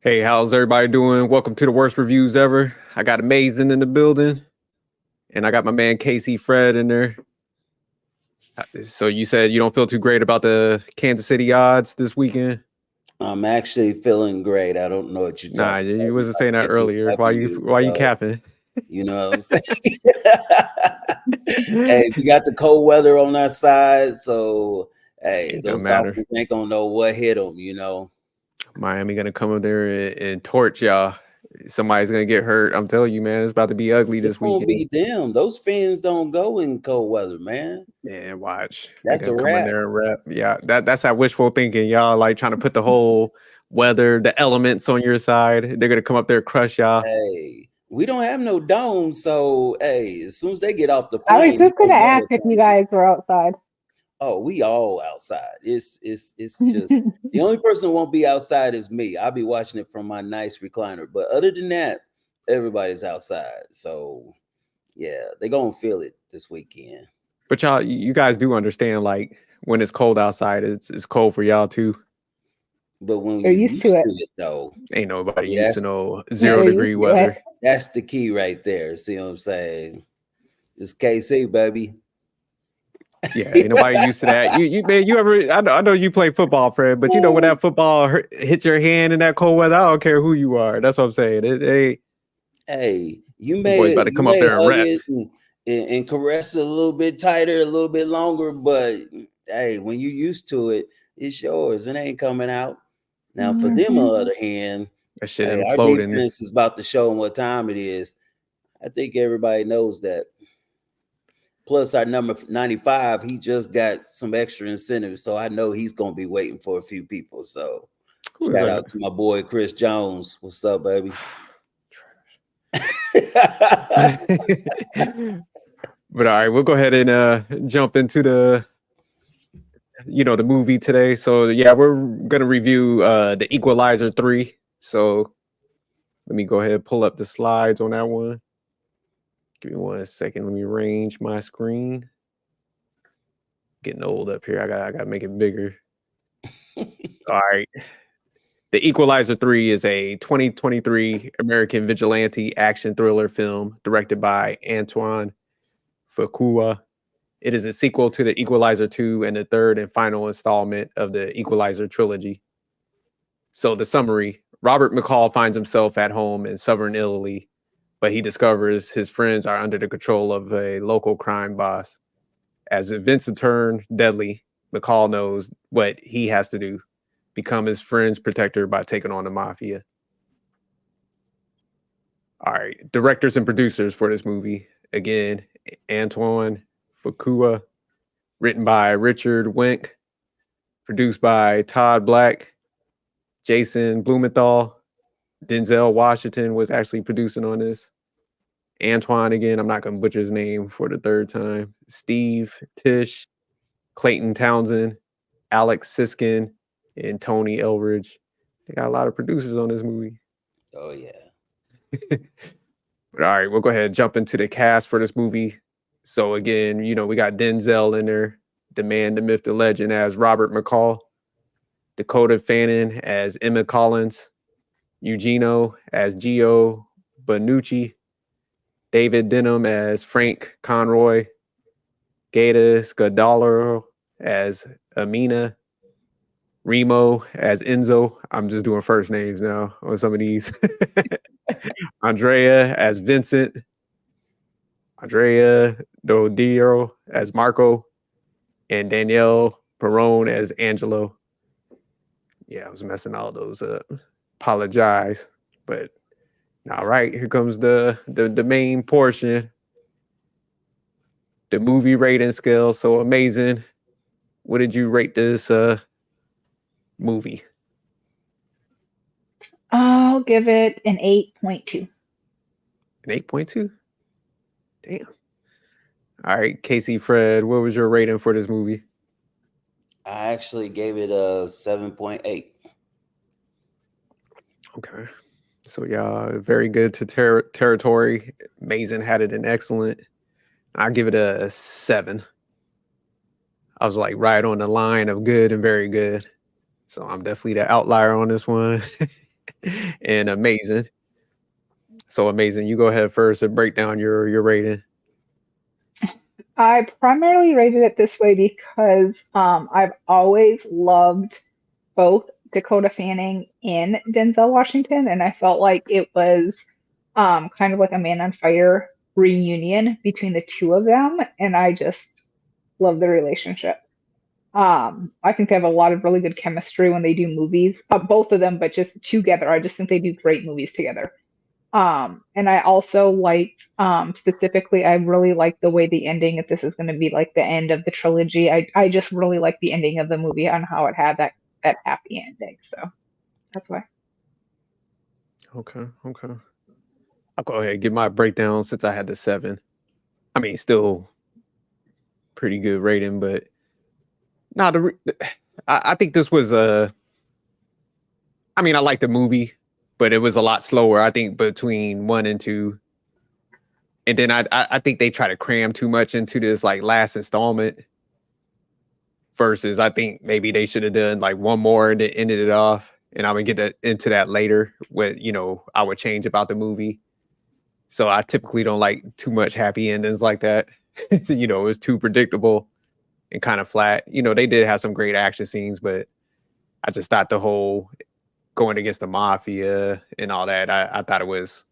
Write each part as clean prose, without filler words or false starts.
Hey, how's everybody doing? Welcome to the worst reviews ever. I got Amazing in the building, and I got my man Casey Fred in there. So you said you don't feel too great about the Kansas City odds this weekend? I'm actually feeling great. I don't know what you're Nah, talking you about with wasn't my saying that Kansas earlier. W's, Why you so capping? you know what I'm saying. Hey, we got the cold weather on our side, so hey, It those don't matter. Dolphins ain't gonna know what hit them. Miami gonna come up there and torch y'all. Somebody's gonna get hurt. I'm telling you, man, it's about to be ugly It's this gonna weekend. be them. Those fans don't go in cold weather, man. Man, watch. They're That's a gonna come in wrap. there and rep. Yeah, that's that wishful thinking. Y'all like trying to put the whole weather, the elements on your side. They're gonna come up there, crush y'all. Hey, we don't have no dome, so hey, as soon as they get off the I was plane, just they gonna know ask what if you time it is. guys were outside. Oh, we all outside. It's just the only person who won't be outside is me. I'll be watching it from my nice recliner. But other than that, everybody's outside. So yeah, they're gonna feel it this weekend. But y'all, you guys do understand, like when it's cold outside, it's cold for y'all too. But when You're you're used to used it. to it though, Ain't nobody see, used to know zero You're that's degree used to it. weather. that's the key right there. See what I'm saying? It's KC, baby. Yeah, ain't nobody used to that. You man, you ever? I know you play football, Fred, but you know when that football hits your hand in that cold weather, I don't care who you are. That's what I'm saying. Hey, The boys about to you come up may there and hug rep. it and caress it a little bit tighter, a little bit longer, but hey, when you used to it, it's yours. It ain't coming out. Now, for them, on the Hmm. other hand, That shit hey, our imploding. defense is about to show them what time it is. I think everybody knows that. Plus, our number 95, he just got some extra incentives, so I know he's gonna be waiting for a few people. So, Who is shout that? out to my boy Chris Jones. What's up, baby? But all right, we'll go ahead and jump into the the movie today. So yeah, we're gonna review the Equalizer 3. So let me go ahead and pull up the slides on that one. Give me 1 second. Let me arrange my screen. Getting old up here. I gotta make it bigger. All right. The Equalizer 3 is a 2023 American vigilante action thriller film directed by Antoine Fuqua. It is a sequel to the Equalizer 2 and the third and final installment of the Equalizer trilogy. So, the summary: Robert McCall finds himself at home in southern Italy, but he discovers his friends are under the control of a local crime boss. As events turn deadly, McCall knows what he has to do: become his friend's protector by taking on the mafia. All right, directors and producers for this movie again: Antoine Fuqua, written by Richard Wenk, produced by Todd Black, Jason Blumenthal. Denzel Washington was actually producing on this. Antoine, again, I'm not going to butcher his name for the third time. Steve Tish, Clayton Townsend, Alex Siskin, and Tony Elridge. They got a lot of producers on this movie. Oh yeah. But all right, we'll go ahead and jump into the cast for this movie. So again, we got Denzel in there, the man, the myth, the legend as Robert McCall, Dakota Fannin as Emma Collins, Eugenio as Gio Benucci, David Denham as Frank Conroy, Gata Scodaro as Amina, Remo as Enzo. I'm just doing first names now on some of these. Andrea as Vincent, Andrea Dodiro as Marco, and Danielle Perone as Angelo. Yeah, I was messing all those up. Apologize. But all right, here comes the main portion. The movie rating scale. So amazing. What did you rate this movie? I'll give it an 8.2. An 8.2? Damn. All right, Casey Fred, what was your rating for this movie? I actually gave it a 7.8. Okay. So yeah, very good to territory. Amazing had it an excellent. I give it a 7. I was like right on the line of good and very good. So I'm definitely the outlier on this one. and amazing. So amazing. You go ahead first and break down your rating. I primarily rated it this way because I've always loved both Dakota Fanning and Denzel Washington, and I felt like it was kind of like a Man on Fire reunion between the two of them, and I just love the relationship. I think they have a lot of really good chemistry when they do movies, both of them, but just together. I just think they do great movies together. And I also liked, specifically, I really like the way the ending, if this is going to be like the end of the trilogy, I just really like the ending of the movie and how it had that happy ending. So that's why. Okay, okay. I'll go ahead and give my breakdown since I had the 7. I mean, still pretty good rating, but no, I think this was a. I mean, I like the movie, but it was a lot slower. I think between 1 and 2, and then I think they try to cram too much into this like last installment. Versus, I think maybe they should have done like one more and then ended it off. And I'm gonna get into that later. What I would change about the movie. So I typically don't like too much happy endings like that. It was too predictable and kind of flat. They did have some great action scenes, but I just thought the whole going against the mafia and all that, I thought it was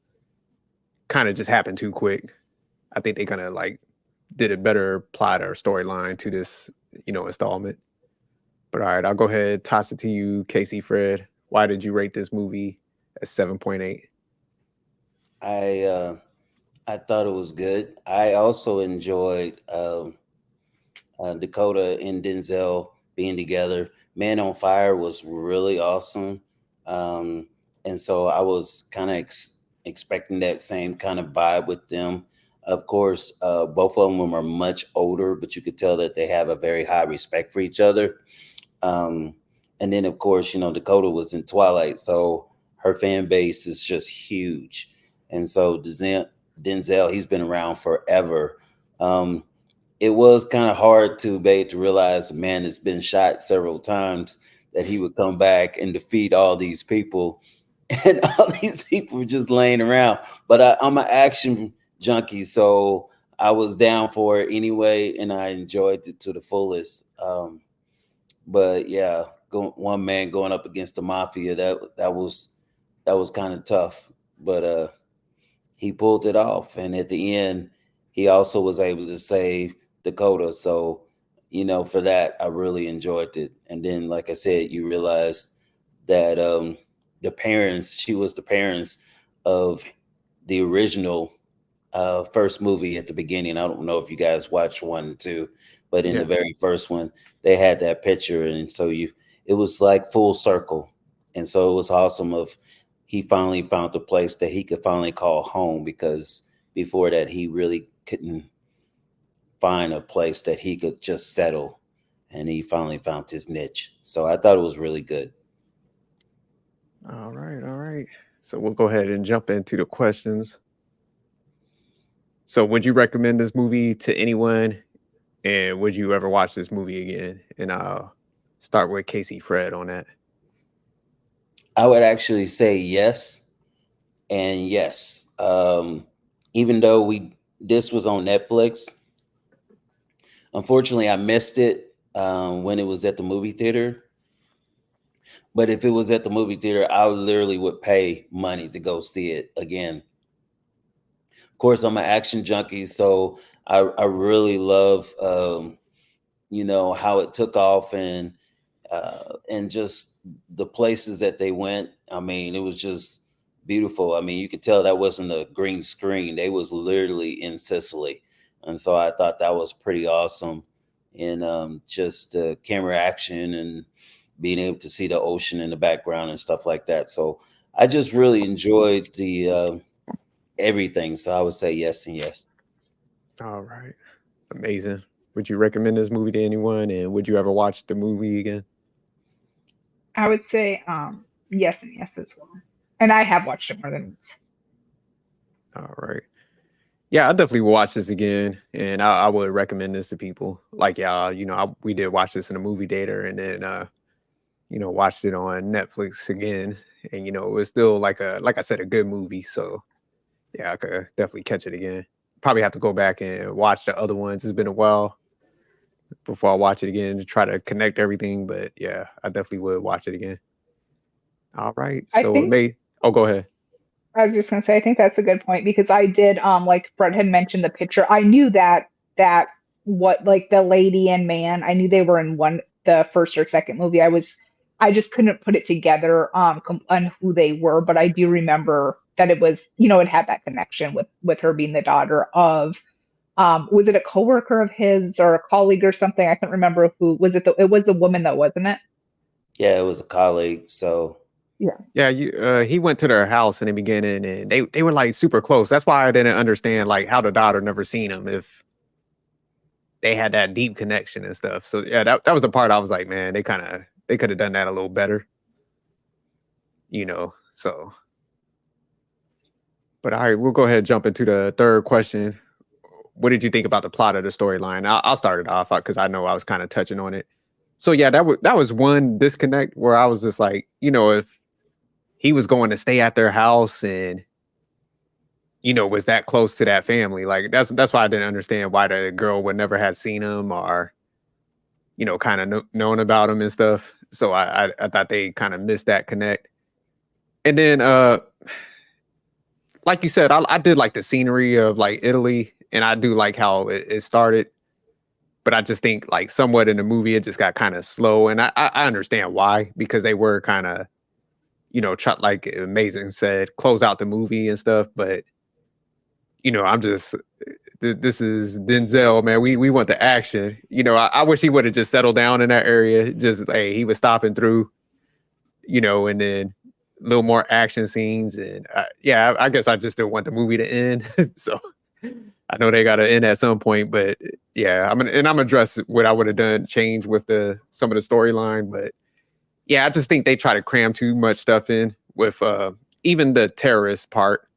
kind of just happened too quick. I think they kind of like did a better plot or storyline to this, installment. But all right, I'll go ahead, toss it to you, Casey Fred. Why did you rate this movie at 7.8? I thought it was good. I also enjoyed Dakota and Denzel being together. Man on Fire was really awesome. And so I was kind of expecting that same kind of vibe with them. Of course, both of them are much older, but you could tell that they have a very high respect for each other. Um, and then, of course, Dakota was in Twilight, so her fan base is just huge. And so Denzel, he's been around forever. Um, it was kind of hard to realize a man has been shot several times that he would come back and defeat all these people, and all these people were just laying around. But I'm an action junkie, so I was down for it anyway, and I enjoyed it to the fullest. But yeah, one man going up against the mafia, that was kind of tough. But he pulled it off, and at the end, he also was able to save Dakota. So, for that, I really enjoyed it. And then, like I said, you realize that she was the parents of the original first movie at the beginning. I don't know if you guys watched 1 and 2, but in the Yeah. very first one, they had that picture, and so it was like full circle, and so it was awesome. Of He finally found a place that he could finally call home, because before that he really couldn't find a place that he could just settle, and he finally found his niche. So I thought it was really good. All right, all right. So we'll go ahead and jump into the questions. So would you recommend this movie to anyone? And would you ever watch this movie again? And I'll start with Casey Fred on that. I would actually say yes and yes. Even though this was on Netflix, unfortunately I missed it when it was at the movie theater. But if it was at the movie theater, I literally would pay money to go see it again. Of course, I'm an action junkie, so I really love how it took off, and just the places that they went. I mean, it was just beautiful. I mean, you could tell that wasn't a green screen. They was literally in Sicily. And so I thought that was pretty awesome. And just camera action and being able to see the ocean in the background and stuff like that. So I just really enjoyed the everything. So I would say yes and yes. All right. Amazing. Would you recommend this movie to anyone? And would you ever watch the movie again? I would say yes and yes as well. And I have watched it more than once. All right. Yeah, I definitely will watch this again, and I would recommend this to people. Like, yeah, we did watch this in a movie theater, and then watched it on Netflix again, and it was still like I said, a good movie. So yeah, I could definitely catch it again. Probably have to go back and watch the other ones. It's been a while before I watch it again to try to connect everything. But yeah, I definitely would watch it again. All right. I So it think may. Oh, go ahead. I was just gonna say I think that's a good point because I did like Fred had mentioned the picture. I knew that what like the lady and man, I knew they were in the first or second movie. I just couldn't put it together on who they were, but I do remember that it was, it had that connection with her being the daughter of was it a coworker of his or a colleague or something? I can't remember who was it. It was the woman though, wasn't it? Yeah, it was a colleague. So Yeah. Yeah, he went to their house in the beginning, and they were like super close. That's why I didn't understand like how the daughter never seen him if they had that deep connection and stuff. So yeah, that was the part I was like, man, they could have done that a little better, So, but all right, we'll go ahead and jump into the third question. What did you think about the plot of the storyline? I'll start it off because I know I was kind of touching on it. So yeah, that was one disconnect where I was just like, if he was going to stay at their house and was that close to that family, like that's why I didn't understand why the girl would never have seen him or kind of known about him and stuff. So I thought they kind of missed that connect. And then like you said, I did like the scenery of like Italy, and I do like how it started. But I just think like somewhat in the movie it just got kind of slow, and I understand why, because they were kind of like Amazing said, close out the movie and stuff. But I'm just this is Denzel, man. We want the action. I wish he would have just settled down in that area. Just hey, he was stopping through, and then a little more action scenes. And yeah, I guess I just didn't want the movie to end. So I know they got to end at some point, but yeah, I'm gonna address what I would have done, change with some of the storyline. But yeah, I just think they try to cram too much stuff in with even the terrorist part.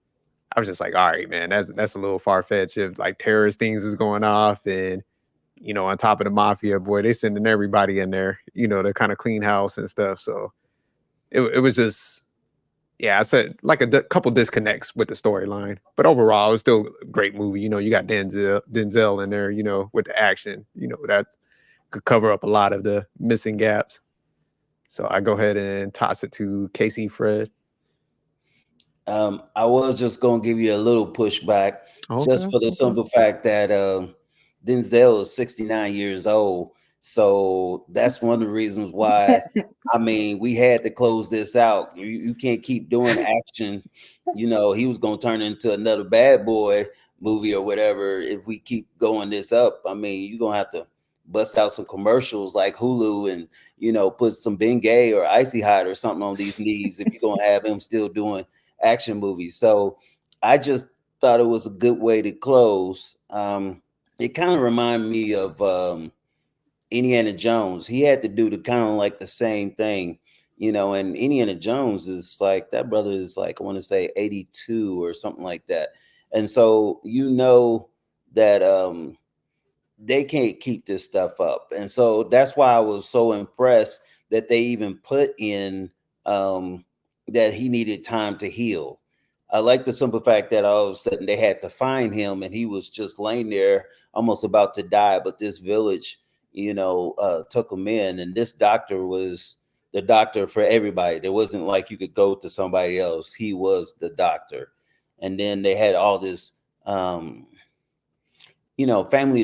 I was just like, all right, man, that's a little far fetched. If like terrorist things is going off, and on top of the mafia, boy, they sending everybody in there, to kind of clean house and stuff. So it was just, yeah, I said like a couple disconnects with the storyline, but overall, it was still a great movie. You got Denzel in there, with the action, that could cover up a lot of the missing gaps. So I go ahead and toss it to Casey Fred. I was just gonna give you a little pushback, Okay. just for the simple fact that Denzel is 69 years old. So that's one of the reasons why. I mean, we had to close this out. You can't keep doing action. He was gonna turn into another Bad Boy movie or whatever if we keep going this up. I mean, you're gonna have to bust out some commercials like Hulu and put some Bengay or Icy Hot or something on these knees if you're gonna have him still doing action movies. So I just thought it was a good way to close. It kind of reminded me of Indiana Jones. He had to do the kind of like the same thing, and Indiana Jones is like, that brother is like, I want to say 82 or something like that. And so that they can't keep this stuff up. And so that's why I was so impressed that they even put in that he needed time to heal. I like the simple fact that all of a sudden they had to find him and he was just laying there almost about to die. But this village, took him in, and this doctor was the doctor for everybody. There wasn't like you could go to somebody else. He was the doctor. And then they had all this family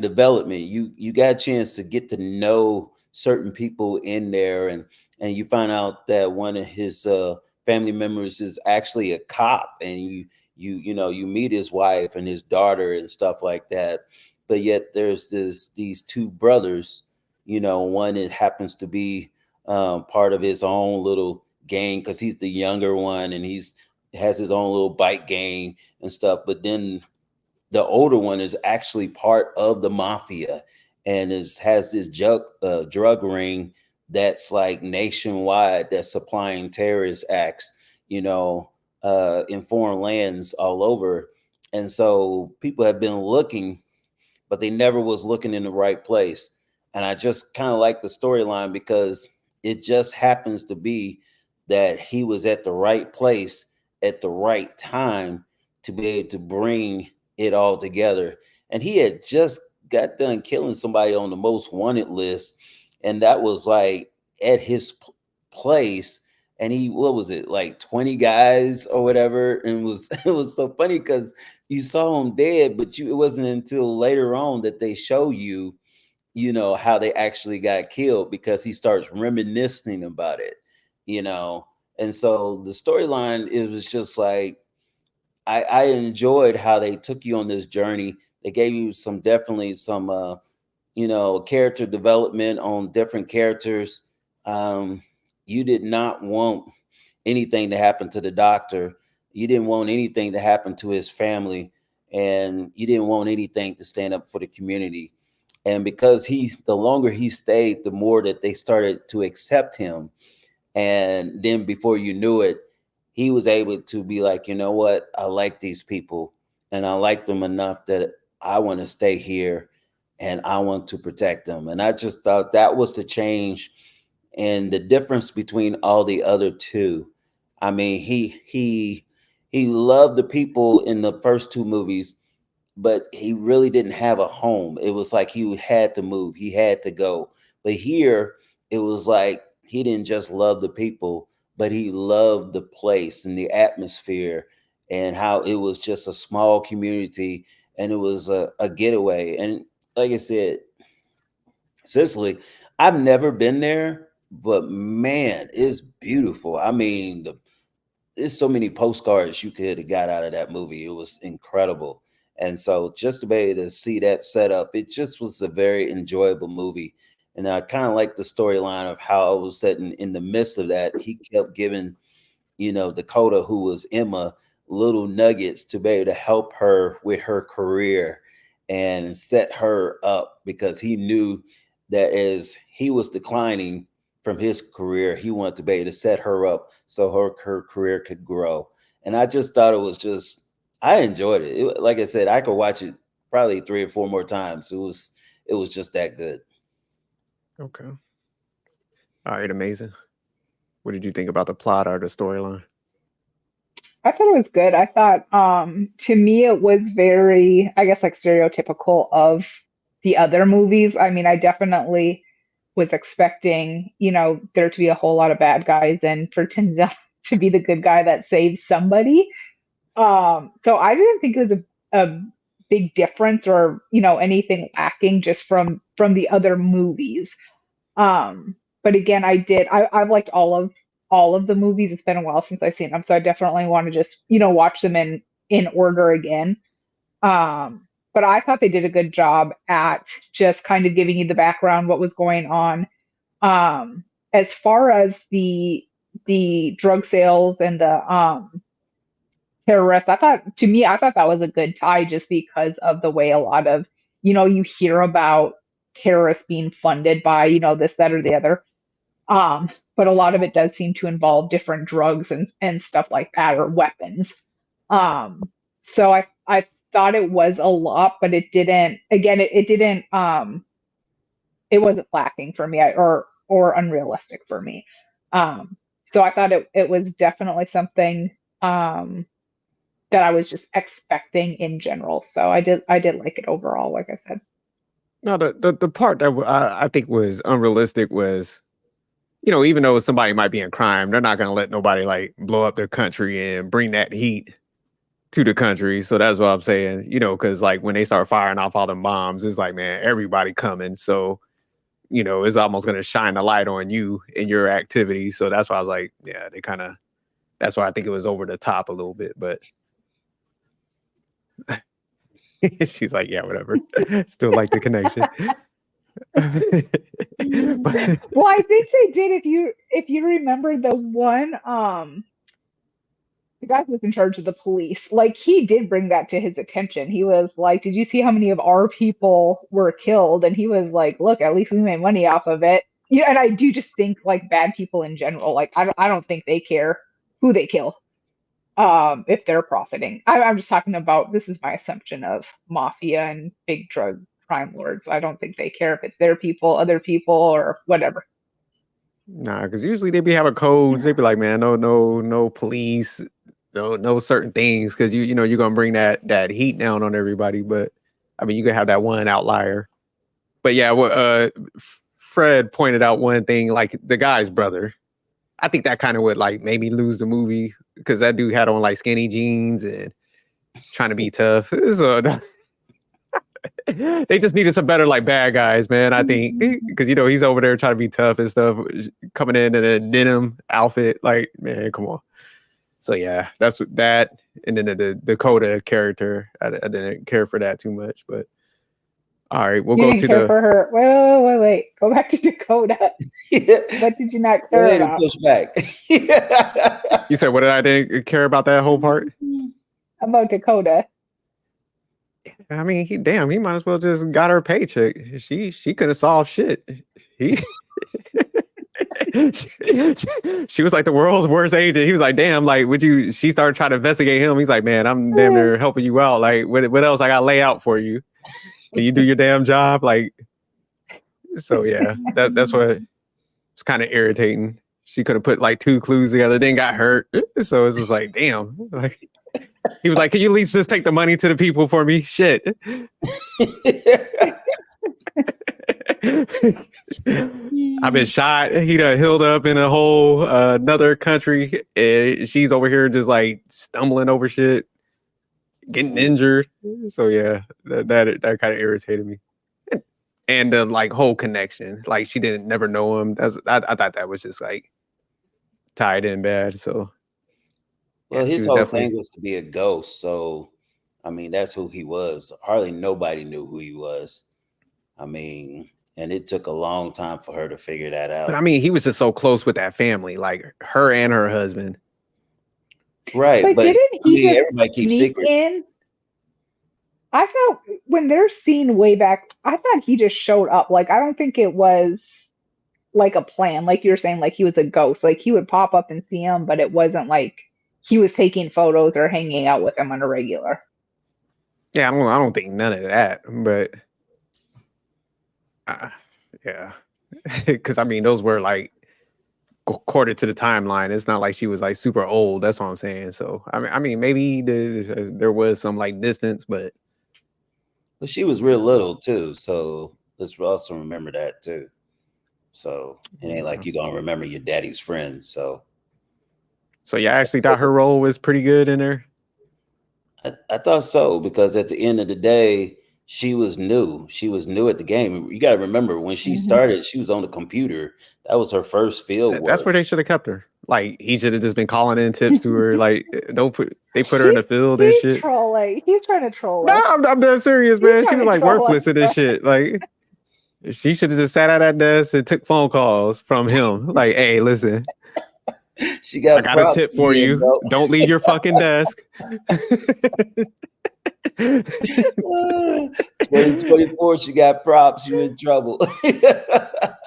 development. You got a chance to get to know certain people in there, and you find out that one of his family members is actually a cop, and you meet his wife and his daughter and stuff like that. But yet there's these two brothers, one that happens to be part of his own little gang because he's the younger one, and has his own little bike gang and stuff. But then the older one is actually part of the mafia and has this drug ring that's like nationwide, that's supplying terrorist acts, in foreign lands all over. And so people have been looking, but they never was looking in the right place. And I just kind of like the storyline because It just happens to be that he was at the right place at the right time to be able to bring it all together. And he had just got done killing somebody on the most wanted list, and that was like at his place. And he, what was it, like 20 guys or whatever? And it was it was so funny because you saw him dead, but it wasn't until later on that they show you, how they actually got killed, because he starts reminiscing about it, you know. And so the storyline, it was just like, I enjoyed how they took you on this journey. They gave you some, definitely some character development on different characters. um you did not want anything to happen to the doctor. You didn't want anything to happen to his family, and you didn't want anything to stand up for the community. And because the longer he stayed, the more that they started to accept him. And then before you knew it, he was able to be like, you know what? I like these people, and I like them enough that I want to stay here and I want to protect them. And I just thought that was the change and the difference between all the other two. I mean, he loved the people in the first two movies, but he really didn't have a home. It was like he had to move, he had to go. But here, it was like he didn't just love the people, but he loved the place and the atmosphere, and how it was just a small community, and it was a getaway. And like I said, Sicily, I've never been there, but man, it's beautiful. I mean, there's so many postcards you could have got out of that movie. It was incredible. And so just to be able to see that setup, it just was a very enjoyable movie. And I kind of like the storyline of how it was set in the midst of that. He kept giving, Dakota, who was Emma, little nuggets to be able to help her with her career and set her up, because he knew that as he was declining from his career, he wanted to be able to set her up so her career could grow. And I just thought it was just, I enjoyed it. Like I said, I could watch it probably 3 or 4 more times. It was just that good. Okay. All right, amazing. What did you think about the plot or the storyline? I thought it was good. I thought, to me, it was very, I guess, like stereotypical of the other movies. I mean, I definitely was expecting, there to be a whole lot of bad guys and for Denzel to be the good guy that saves somebody. So I didn't think it was a big difference or, anything lacking just from the other movies. But again, I've liked all of the movies. It's been a while since I've seen them, so I definitely want to just, watch them in order again. But I thought they did a good job at just kind of giving you the background, what was going on. As far as the drug sales and the terrorists, I thought that was a good tie just because of the way a lot of, you hear about terrorists being funded by, this, that, or the other. But a lot of it does seem to involve different drugs and stuff like that, or weapons. Um, so I thought it was a lot, but it didn't. Again, it didn't. It wasn't lacking for me, or unrealistic for me. Um, so I thought it was definitely something that I was just expecting in general. So I did like it overall, like I said. No, the part that I think was unrealistic was, even though somebody might be in crime, they're not gonna let nobody like blow up their country and bring that heat to the country. So that's what I'm saying, because like when they start firing off all the bombs, it's like, man, everybody coming. So, it's almost gonna shine the light on you and your activities. So that's why I was like, yeah, they kind of that's why I think it was over the top a little bit, but she's like, yeah, whatever. Still like the connection. But Well, I think they did. If you remember the one, the guy who was in charge of the police, like he did bring that to his attention. He was like, "Did you see how many of our people were killed?" And he was like, "Look, at least we made money off of it." Yeah, and I do just think like bad people in general, like I don't think they care who they kill, if they're profiting. I'm just talking about, this is my assumption of mafia and big drug crime lords. I don't think they care if it's their people, other people, or whatever. Nah, because usually they be having codes. They be like, man, no police, no certain things, because you know you're gonna bring that heat down on everybody. But I mean, you could have that one outlier. But yeah, what Fred pointed out one thing, like the guy's brother. I think that kind of would like maybe lose the movie because that dude had on like skinny jeans and trying to be tough. So they just needed some better like bad guys, man. I think because you know he's over there trying to be tough and stuff, coming in a denim outfit. Like, man, come on. So yeah, that's what that, and then the Dakota character. I didn't care for that too much, but all right, we'll You go didn't to care the. for her. Wait. Go back to Dakota. What did you not Go care ahead and about? push back. You said what did I didn't care about that whole part? About Dakota. I mean, he might as well just got her paycheck. She could have solved shit. He she was like the world's worst agent. He was like, damn, like would you she started trying to investigate him. He's like, man, I'm damn near helping you out. Like, what else I gotta lay out for you? Can you do your damn job? Like, so yeah, that's what it's kind of irritating. She could have put like 2 clues together, then got hurt. So it's just like, damn. Like he was like, can you at least just take the money to the people for me? Shit. I've been shot. He done healed up in a whole another country. And she's over here just like stumbling over shit, getting injured. So yeah, that kind of irritated me. And the like whole connection, like she didn't never know him. I thought that was just like tied in bad. So Well, yeah, she his was whole definitely. thing was to be a ghost. So, I mean, that's who he was. Hardly nobody knew who he was. I mean, and it took a long time for her to figure that But I out. mean, he was just so close with that family, like her and her husband. Right. But But didn't I he mean, just everybody keeps sneak secrets. in? I thought when they're seen way back, I thought he just showed up. Like, I don't think it was like a plan. Like you're saying, like he was a ghost. Like he would pop up and see him, but it wasn't like he was taking photos or hanging out with him on a regular. Yeah, I don't think none of that, but yeah, because I mean, those were like according to the timeline. It's not like she was like super old. That's what I'm saying. So I mean, maybe there was some like distance, but But she was real little too. So let's also remember that too. So it ain't like you're gonna remember your daddy's friends. So yeah, I actually thought her role was pretty good in there. I thought so because at the end of the day, she was new. She was new at the game. You got to remember when she started, she was on the computer. That was her first field That's work. where they should have kept her. Like he should have just been calling in tips to her. Like they put her in He, the field and he's shit. trolling. He's trying to troll No, us. I'm dead serious, He's man. She trying was to like troll worthless us. in this shit. Like she should have just sat at that desk and took phone calls from him. Like, hey, listen, She I got got a tip props for again, you. bro. Don't leave your fucking desk. 2024, she got props. You in trouble.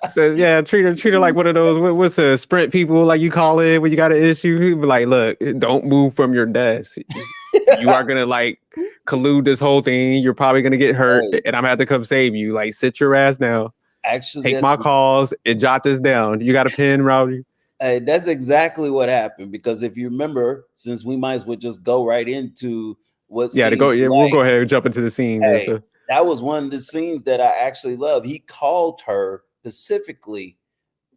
So yeah, treat her like one of those what's a sprint people like you call in when you got an issue. Be like, look, don't move from your desk. You are gonna like collude this whole thing. You're probably gonna get hurt, Hey, and I'm gonna have to come save you. Like, sit your ass down. actually, Take my calls and jot this down. You got a pen, Rowdy? that's exactly what happened. Because if you remember, since we might as well just go right into what Yeah, to go. scenes Yeah, you we'll like. go ahead and jump into the scenes and Hey, stuff. that was one of the scenes that I actually love. He called her specifically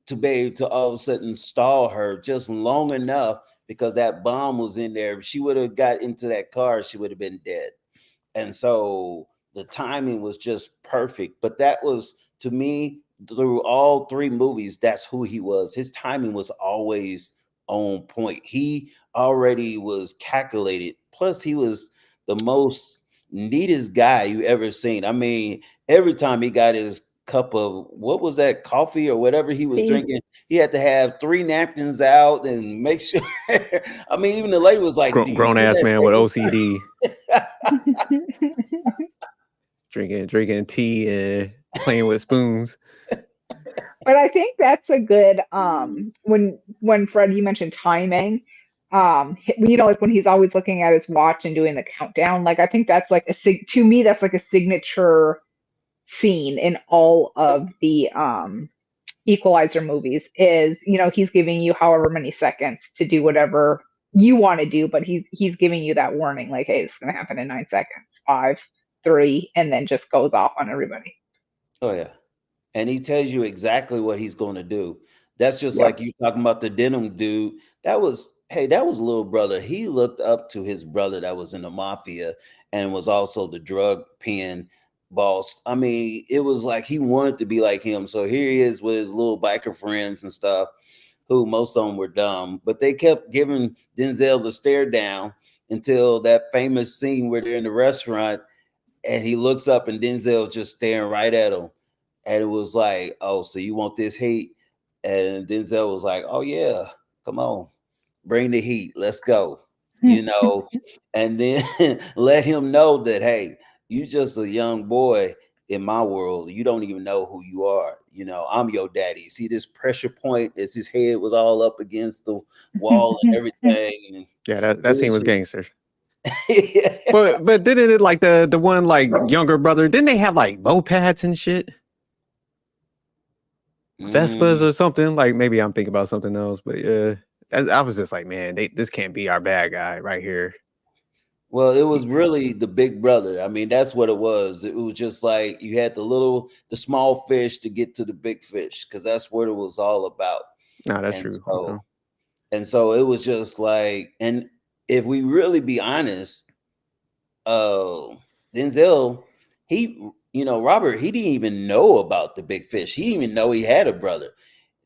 to be able to all of a sudden stall her just long enough because that bomb was in there. If she would have got into that car, she would have been dead. And so the timing was just perfect. But that was, to me, through all 3 movies, that's who he was. His timing was always on point. He already was calculated. Plus, he was the most neatest guy you ever seen. I mean, every time he got his cup of what was that, coffee or whatever he was drinking, he had to have 3 napkins out and make sure. I mean, even the lady was like, "Do you Grown feel ass that man with pressure?" OCD drinking tea and playing with spoons. But I think that's a good when Fred, you mentioned timing, you know, like when he's always looking at his watch and doing the countdown, like I think that's like to me that's like a signature scene in all of the Equalizer movies is, he's giving you however many seconds to do whatever you want to do, but he's giving you that warning, like, hey, it's going to happen in 9 seconds, 5, 3, and then just goes off on everybody. Oh yeah, and he tells you exactly what he's going to do. That's just Yep. like you talking about the denim dude. That was little brother. He looked up to his brother that was in the mafia and was also the drug pen boss. I mean, it was like he wanted to be like him. So here he is with his little biker friends and stuff, who most of them were dumb, but they kept giving Denzel the stare down until that famous scene where they're in the restaurant and he looks up and Denzel just staring right at him. And it was like, oh, so you want this heat? And Denzel was like, oh, yeah, come on, bring the heat. Let's go. And then let him know that, hey, you just a young boy in my world. You don't even know who you are. I'm your daddy. See this pressure point as his head was all up against the wall and everything. And Yeah, that it scene was was gangster. just, But didn't it like the one like younger brother? Didn't they have like mopeds and shit? Vespas or something? Like maybe I'm thinking about something else, but yeah, I was just like, man, this can't be our bad guy right here. Well, it was really the big brother. I mean, that's what it was. It was just like you had the small fish to get to the big fish, because that's what it was all about. No, that's And true. so it was just like, and if we really be honest, Denzel, Robert, he didn't even know about the big fish. He didn't even know he had a brother.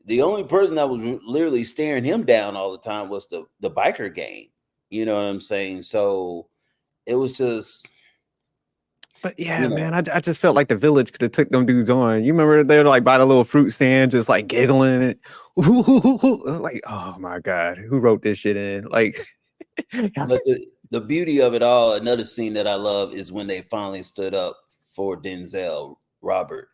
The only person that was literally staring him down all the time was the biker gang. You know what I'm saying? So it was just, But yeah, man, I just felt like the village could have took them dudes on. You remember they were like by the little fruit stand, just like giggling and like, oh my god, who wrote this shit in? Like, but the beauty of it all, another scene that I love is when they finally stood up for Denzel, Robert,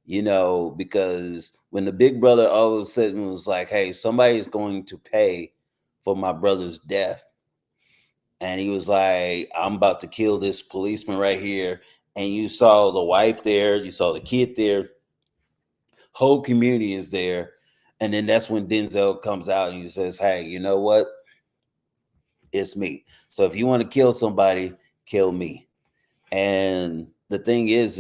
because when the big brother all of a sudden was like, hey, somebody is going to pay for my brother's death. And he was like, I'm about to kill this policeman right here. And you saw the wife there, you saw the kid there, whole community is there. And then that's when Denzel comes out and he says, hey, you know what? It's me. So if you want to kill somebody, kill me. And the thing is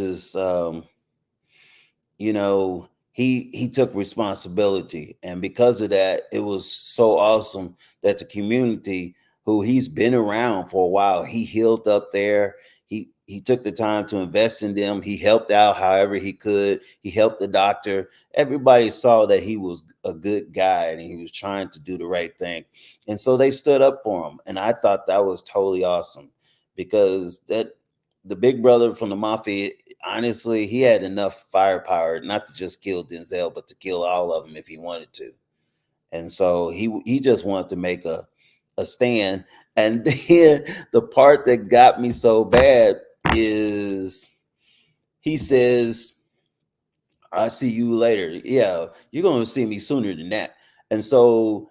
he took responsibility, and because of that, it was so awesome that the community, who he's been around for a while, he healed up there. He took the time to invest in them. He helped out however he could. He helped the doctor. Everybody saw that he was a good guy and he was trying to do the right thing, and so they stood up for him. And I thought that was totally awesome, because that the big brother from the mafia, honestly, he had enough firepower not to just kill Denzel, but to kill all of them if he wanted to. And so he just wanted to make a stand. And then the part that got me so bad is he says, I'll see you later. Yeah, you're going to see me sooner than that. And so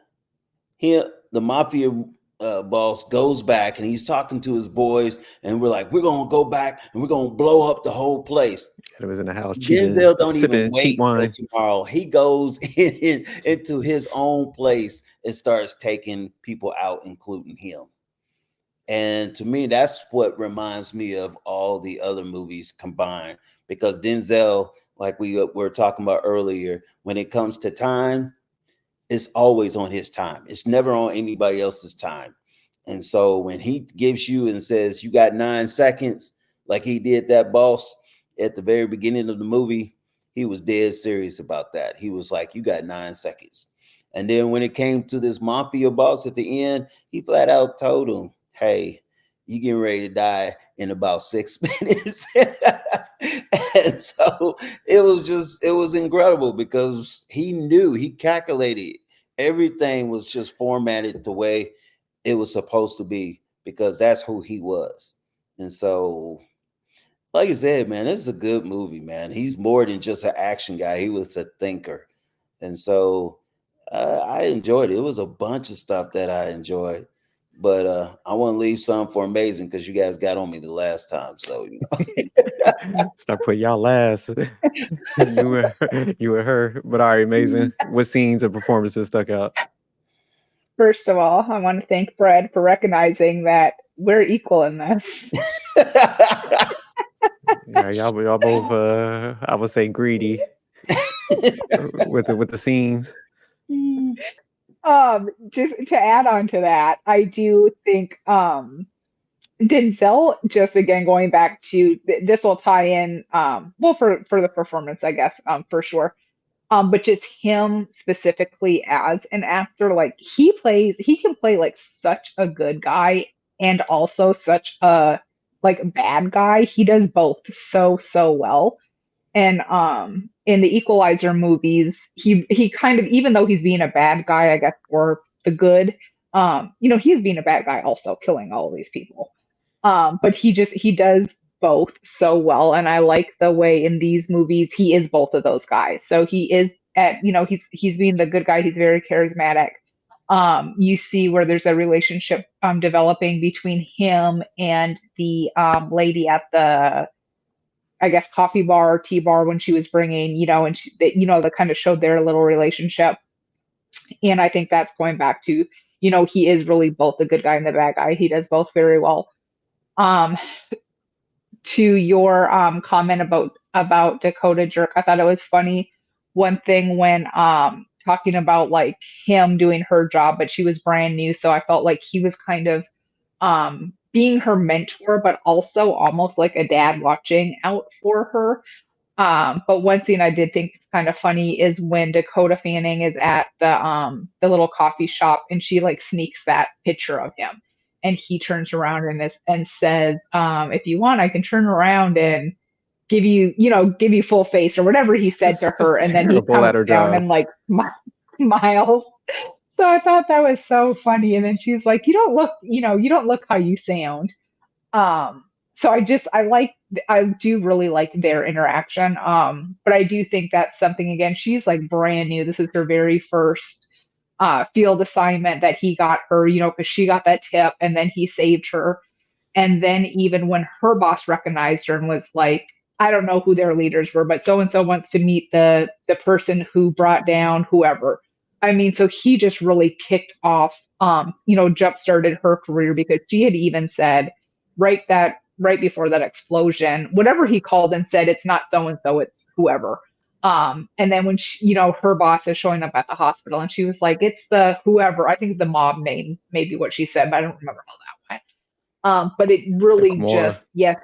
the mafia boss goes back and he's talking to his boys, and we're like, we're gonna go back and we're gonna blow up the whole place. it was in the house cheating, Denzel don't even sipping cheap wait till wine. tomorrow. He goes into his own place and starts taking people out, including him. And to me, that's what reminds me of all the other movies combined, because Denzel, like we were talking about earlier, when it comes to time, it's always on his time. It's never on anybody else's time. And so when he gives you and says, you got 9 seconds, like he did that boss at the very beginning of the movie, he was dead serious about that. He was like, you got 9 seconds. And then when it came to this mafia boss at the end, he flat out told him, hey, you getting ready to die in about 6 minutes. And so it was incredible, because he calculated everything was just formatted the way it was supposed to be, because that's who he was. And so, like I said, man, this is a good movie, man. He's more than just an action guy. He was a thinker. And so I enjoyed it. It was a bunch of stuff that I enjoyed. but I want to leave some for Amazing because you guys got on me the last time. So Start putting y'all last. You and her. But all right, Amazing. What scenes and performances stuck out? First of all, I want to thank Fred for recognizing that we're equal in this. Yeah, y'all both I would say greedy with the scenes. Just to add on to that, I do think Denzel, just again going back to this will tie in well for the performance, I guess, for sure. But just him specifically as an actor, like he can play like such a good guy and also such a like bad guy. He does both so well. And in the Equalizer movies, he kind of, even though he's being a bad guy, I guess, or the good, he's being a bad guy also, killing all of these people. But he does both so well, and I like the way in these movies he is both of those guys. So he is he's being the good guy. He's very charismatic. You see where there's a relationship developing between him and the lady at the, I guess, coffee bar or tea bar when she was bringing, and that kind of showed their little relationship. And I think that's going back to, he is really both the good guy and the bad guy. He does both very well. Um, to your comment about Dakota Jerk, I thought it was funny. One thing when talking about like him doing her job, but she was brand new, so I felt like he was kind of being her mentor, but also almost like a dad watching out for her. But one scene I did think kind of funny is when Dakota Fanning is at the little coffee shop and she like sneaks that picture of him, and he turns around and says, "If you want, I can turn around and give you full face," or whatever he said to her, and then he Terrible comes at her down job. and like smiles. So I thought that was so funny. And then she's like, you don't look how you sound." Um, so I do really like their interaction. But I do think that's something, again, she's like brand new. This is her very first field assignment that he got her, because she got that tip and then he saved her. And then even when her boss recognized her and was like, I don't know who their leaders were, but so and so wants to meet the person who brought down whoever. I mean, so he just really kicked off, jump started her career, because she had even said right before that explosion, whatever he called and said, it's not so and so, it's whoever. And then when her boss is showing up at the hospital, and she was like, it's the whoever. I think the mob names maybe what she said, but I don't remember how that went. But it The really Kimura. just, yes,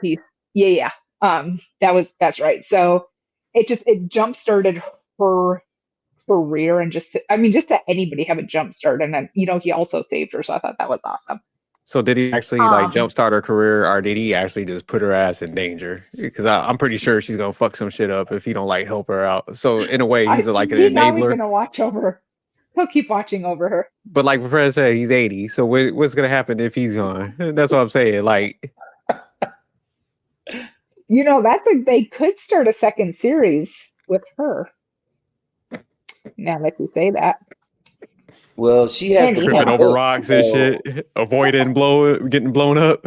yeah. That's right. So it jump started her career, and just to anybody have a jump start. And then, he also saved her. So I thought that was awesome. So did he actually like Um, jumpstart her career, or did he actually just put her ass in danger? Because I'm pretty sure she's gonna fuck some shit up if he don't like help her out. So in a way, he's like an he's always enabler. going to watch over her. He'll keep watching over her. But like Fred said, he's 80. So what's gonna happen if he's gone? That's what I'm saying. Like, They could start a second series with her. Now that you say that. Well, she has to tripping Anyhow. over rocks and shit, avoiding getting blown up.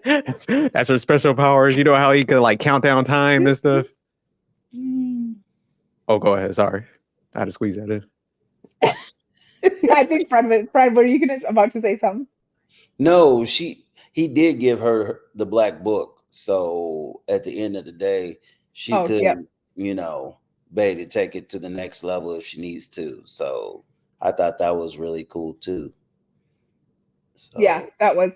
That's her special powers. You know how he could like count down time and stuff. Oh, go ahead. Sorry, I had to squeeze that in. I think Fred, were you about to say something? No, he did give her the black book. So at the end of the day, she could, yep. Baby, take it to the next level if she needs to. So I thought that was really cool too. So Yeah, that was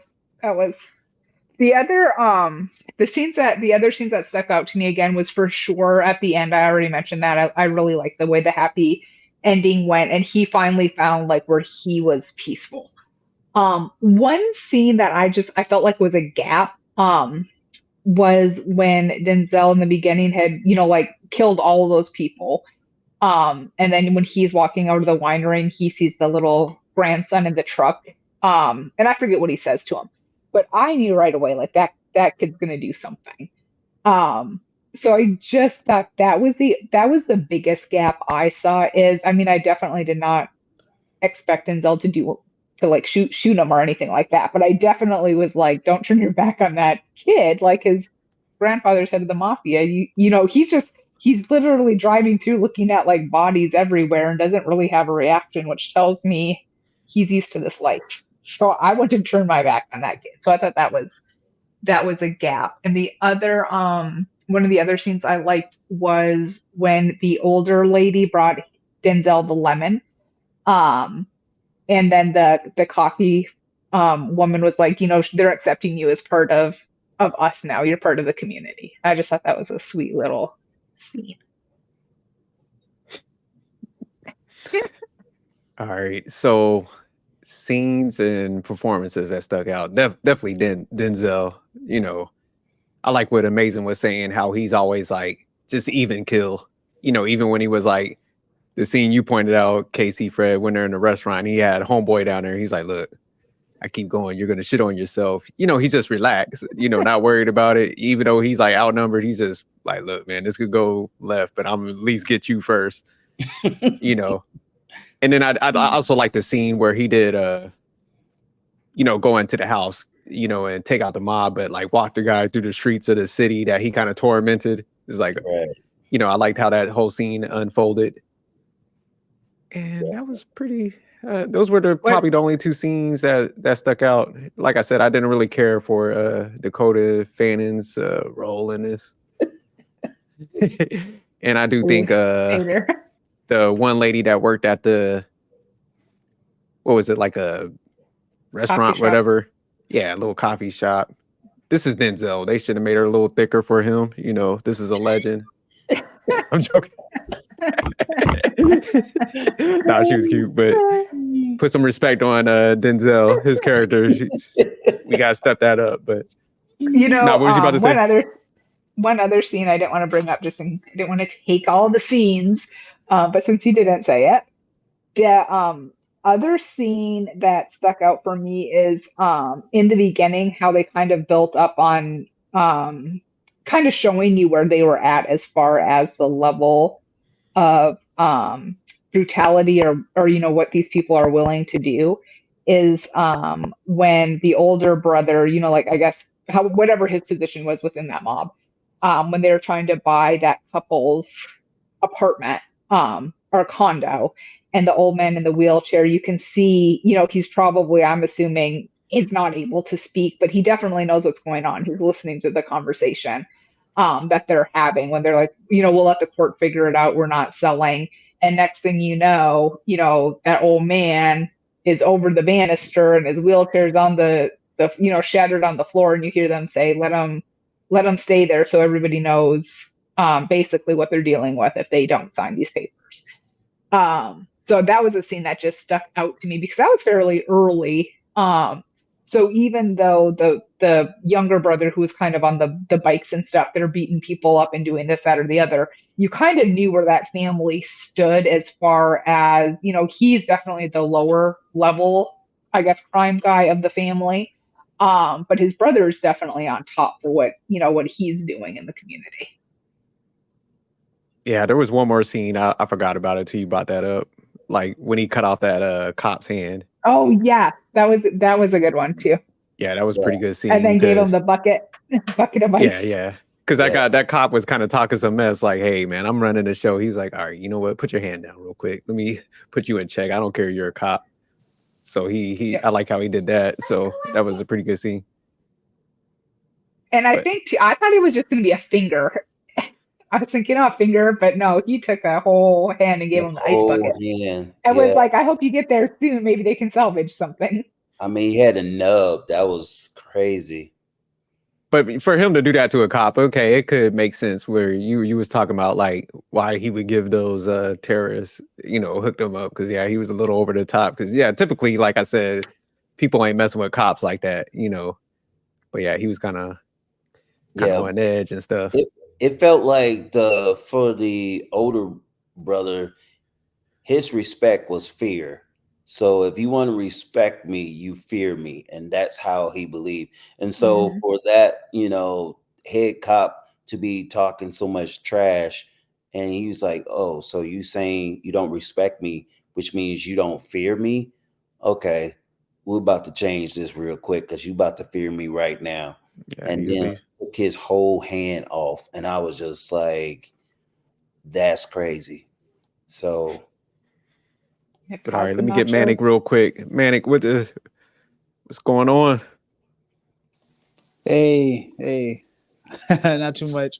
the other the other scenes that stuck out to me again was for sure at the end. I already mentioned that. I really like the way the happy ending went, and he finally found like where he was peaceful. One scene that I felt like was a gap was when Denzel in the beginning had, like killed all of those people. And then when he's walking out of the wine ring, he sees the little grandson in the truck. And I forget what he says to him, but I knew right away, like that kid's gonna do something. So I just thought that was the biggest gap I saw. I definitely did not expect Denzel like shoot him or anything like that. But I definitely was like, don't turn your back on that kid. Like his grandfather's head of the mafia. You know, he's literally driving through looking at like bodies everywhere and doesn't really have a reaction, which tells me he's used to this life. So I wouldn't turn my back on that kid. So I thought that was a gap. And the other one of the other scenes I liked was when the older lady brought Denzel the lemon. And then the coffee woman was like, you know, they're accepting you as part of us now. You're part of the community. I just thought that was a sweet little scene. All right. So scenes and performances that stuck out. Definitely Denzel. You know, I like what Amazing was saying, how he's always like just even kill. You know, even when he was like the scene you pointed out, Casey Fred, when they're in the restaurant, he had homeboy down there. He's like, look, I keep going, you're gonna shit on yourself. You know, he's just relaxed, you know, not worried about it. Even though he's like outnumbered, he's just like, look, man, this could go left, but I'm at least get you first. You know. And then I also like the scene where he did you know, go into the house, you know, and take out the mob, but like walk the guy through the streets of the city that he kind of tormented. It's like, Right. you know, I liked how that whole scene unfolded. And that was pretty those were probably the only two scenes that stuck out. Like I said, I didn't really care for Dakota Fanning's role in this. And I do think the one lady that worked at the, what was it, like a restaurant, whatever. Yeah, a little coffee shop. This is Denzel. They should have made her a little thicker for him. You know, this is a legend. I'm joking. Nah, she was cute, but put some respect on Denzel, his character. We gotta step that up. But you know, what was you about to say? One other scene I didn't want to bring up, I didn't want to take all the scenes, but since you didn't say it, the other scene that stuck out for me is in the beginning how they kind of built up on kind of showing you where they were at as far as the level of brutality or you know what these people are willing to do is when the older brother, you know, like I guess whatever his position was within that mob, when they were trying to buy that couple's apartment or condo, and the old man in the wheelchair, you can see, you know, he's probably, I'm assuming, is not able to speak, but he definitely knows what's going on. He's listening to the conversation that they're having when they're like, you know, we'll let the court figure it out. We're not selling. And next thing you know, that old man is over the banister and his wheelchair's on the you know, shattered on the floor, and you hear them say, let him stay there so everybody knows basically what they're dealing with if they don't sign these papers. So that was a scene that just stuck out to me because that was fairly early. So even though the younger brother who was kind of on the bikes and stuff that are beating people up and doing this, that, or the other, you kind of knew where that family stood as far as, you know, he's definitely the lower level, I guess, crime guy of the family. But his brother is definitely on top for what he's doing in the community. Yeah, there was one more scene. I forgot about it till you brought that up. Like when he cut off that cop's hand. Oh yeah, that was a good one too. Yeah, that was a pretty good scene. And then gave him the bucket of ice. Yeah. Because that cop was kind of talking some mess, like, hey man, I'm running the show. He's like, all right, you know what? Put your hand down real quick. Let me put you in check. I don't care, you're a cop. So I like how he did that. So that was a pretty good scene. And I thought it was just going to be a finger. I was thinking, a finger, but no, he took a whole hand and gave him the ice bucket. And was like, I hope you get there soon. Maybe they can salvage something. I mean, he had a nub. That was crazy. But for him to do that to a cop, okay, it could make sense where you was talking about like why he would give those terrorists, you know, hook them up. Because, yeah, he was a little over the top. Because, yeah, typically, like I said, people ain't messing with cops like that, you know. But, yeah, he was kind of on edge and stuff. It felt like for the older brother, his respect was fear. So if you want to respect me, you fear me. And that's how he believed. And so for that, you know, head cop to be talking so much trash, and he was like, oh, so you saying you don't respect me, which means you don't fear me? Okay. we're about to change this real quick because you about to fear me right now. Yeah, And then usually. took his whole hand off, and I was just like, that's crazy. So It But all right, caused the let me get nachos. Manic real quick. Manic, what's going on? Hey, not too much.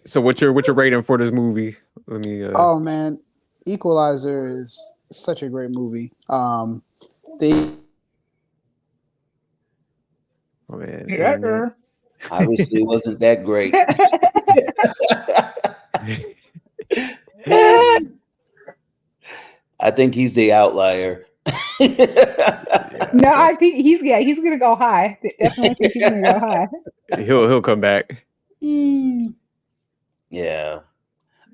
So what's your rating for this movie? Let me Oh man, Equalizer is such a great movie. They oh man, internet. Yeah. obviously it wasn't that great. I think he's the outlier. Yeah, No, I think he's gonna go high. Definitely think he's gonna go high. he'll come back. Yeah.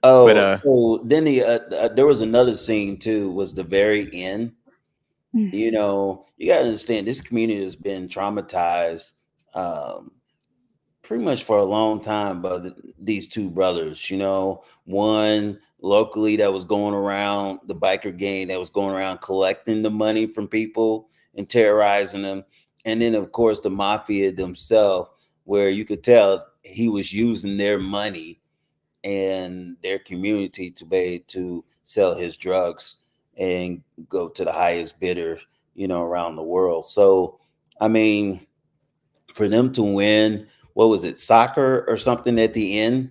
But Oh, so then there was another scene too. Was the very end. You know, you got to understand this community has been traumatized, um, pretty much for a long time by these two brothers. You know, one locally that was going around the biker gang that was going around collecting the money from people and terrorizing them, and then of course the mafia themselves, where you could tell he was using their money and their community to pay to sell his drugs and go to the highest bidder, you know, around the world. So, I mean, for them to win, what was it, soccer or something at the end,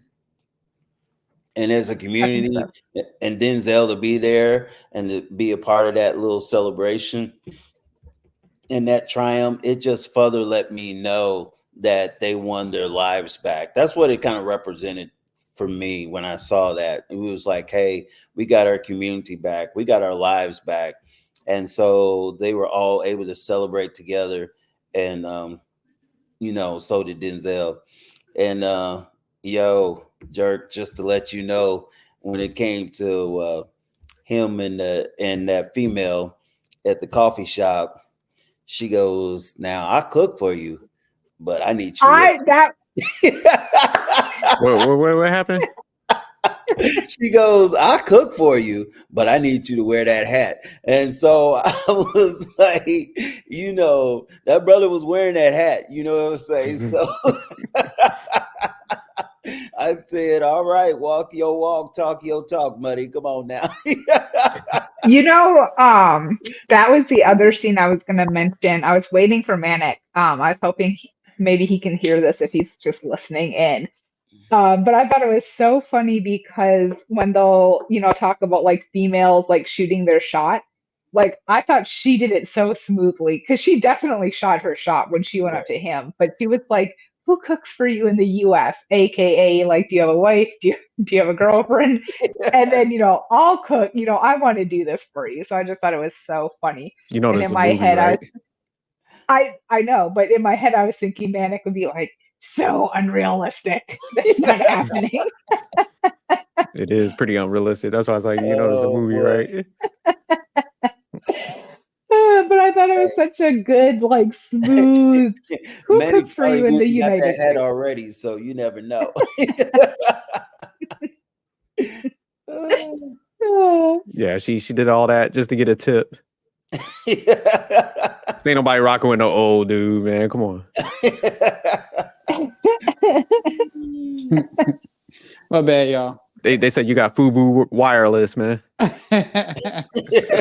and as a I think community, so. and Denzel to be there and to be a part of that little celebration and that triumph, it just further let me know that they won their lives back. That's what it kind of represented for me when I saw that. It was like, hey, we got our community back, we got our lives back. And so they were all able to celebrate together. And you know, so did Denzel. And yo, Jerk, just to let you know, when it came to him and that female at the coffee shop, she goes, "Now I cook for you, but I need you to wear." I that what happened? She goes, "I cook for you, but I need you to wear that hat." And so I was like, you know, that brother was wearing that hat. You know what I'm saying? So I said, "All right, walk your walk, talk your talk, buddy. Come on now." you know, that was the other scene I was gonna mention. I was waiting for Manic. I was hoping maybe he can hear this if he's just listening in. But I thought it was so funny because when they'll, talk about like females like shooting their shot, like I thought she did it so smoothly because she definitely shot her shot when she went up to him. But she was like, "Who cooks for you in the U.S.?" AKA, like, "Do you have a wife? Do you have a girlfriend?" And then, "I'll cook. I want to do this for you." So I just thought it was so funny. You know And this in is a my movie, head, right? I know, but in my head, I was thinking Manic would be like, so unrealistic. That's not happening. It is pretty unrealistic. That's why I was like, you know this is a Oh movie, boy. right? But I thought it was such a good, like, smooth. Who Manny cooks for probably you in went the and got that United hat States? already, so you never know. Uh, Yeah, she did all that just to get a tip. Yeah. Ain't nobody rocking with no old dude, man. Come on. my bad, y'all. They said you got FUBU wireless, man.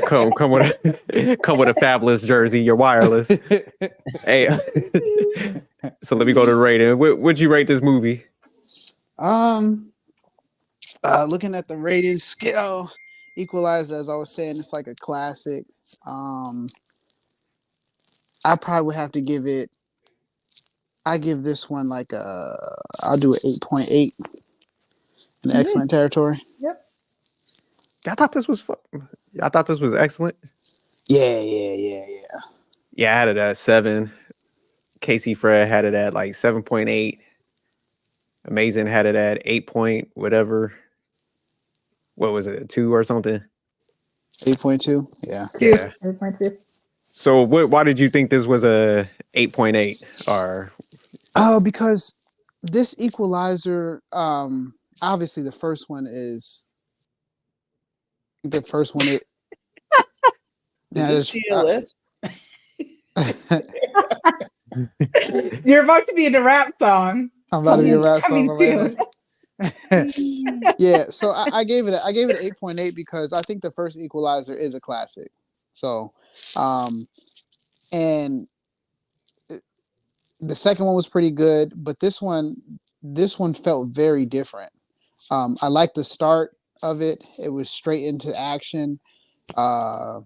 Come with come with a fabulous jersey. You're wireless. Hey, so let me go to the rating. Would you rate this movie? um, looking at the rating scale, Equalizer, as I was saying, it's like a classic. Um, I probably would have to give it. I give this one like I'll do an 8.8 in excellent territory. yep. I thought this was I thought this was excellent. Yeah. Yeah, I had it at 7. Casey Fred had it at like 7.8. Amazing had it at 8 point whatever. What was it, 2 or something? 8.2. Yeah. Two. Yeah. 8.2. So why did you think this was a 8.8? Or Oh, because this Equalizer, obviously the first one it Is yeah, this just TLS? You're about to be in a rap song. I'm about to be a rap song Coming on my soon. Yeah, so I gave it an 8.8 because I think the first Equalizer is a classic. So, and the second one was pretty good, but this one felt very different. I liked the start of it. It was straight into action. Uh,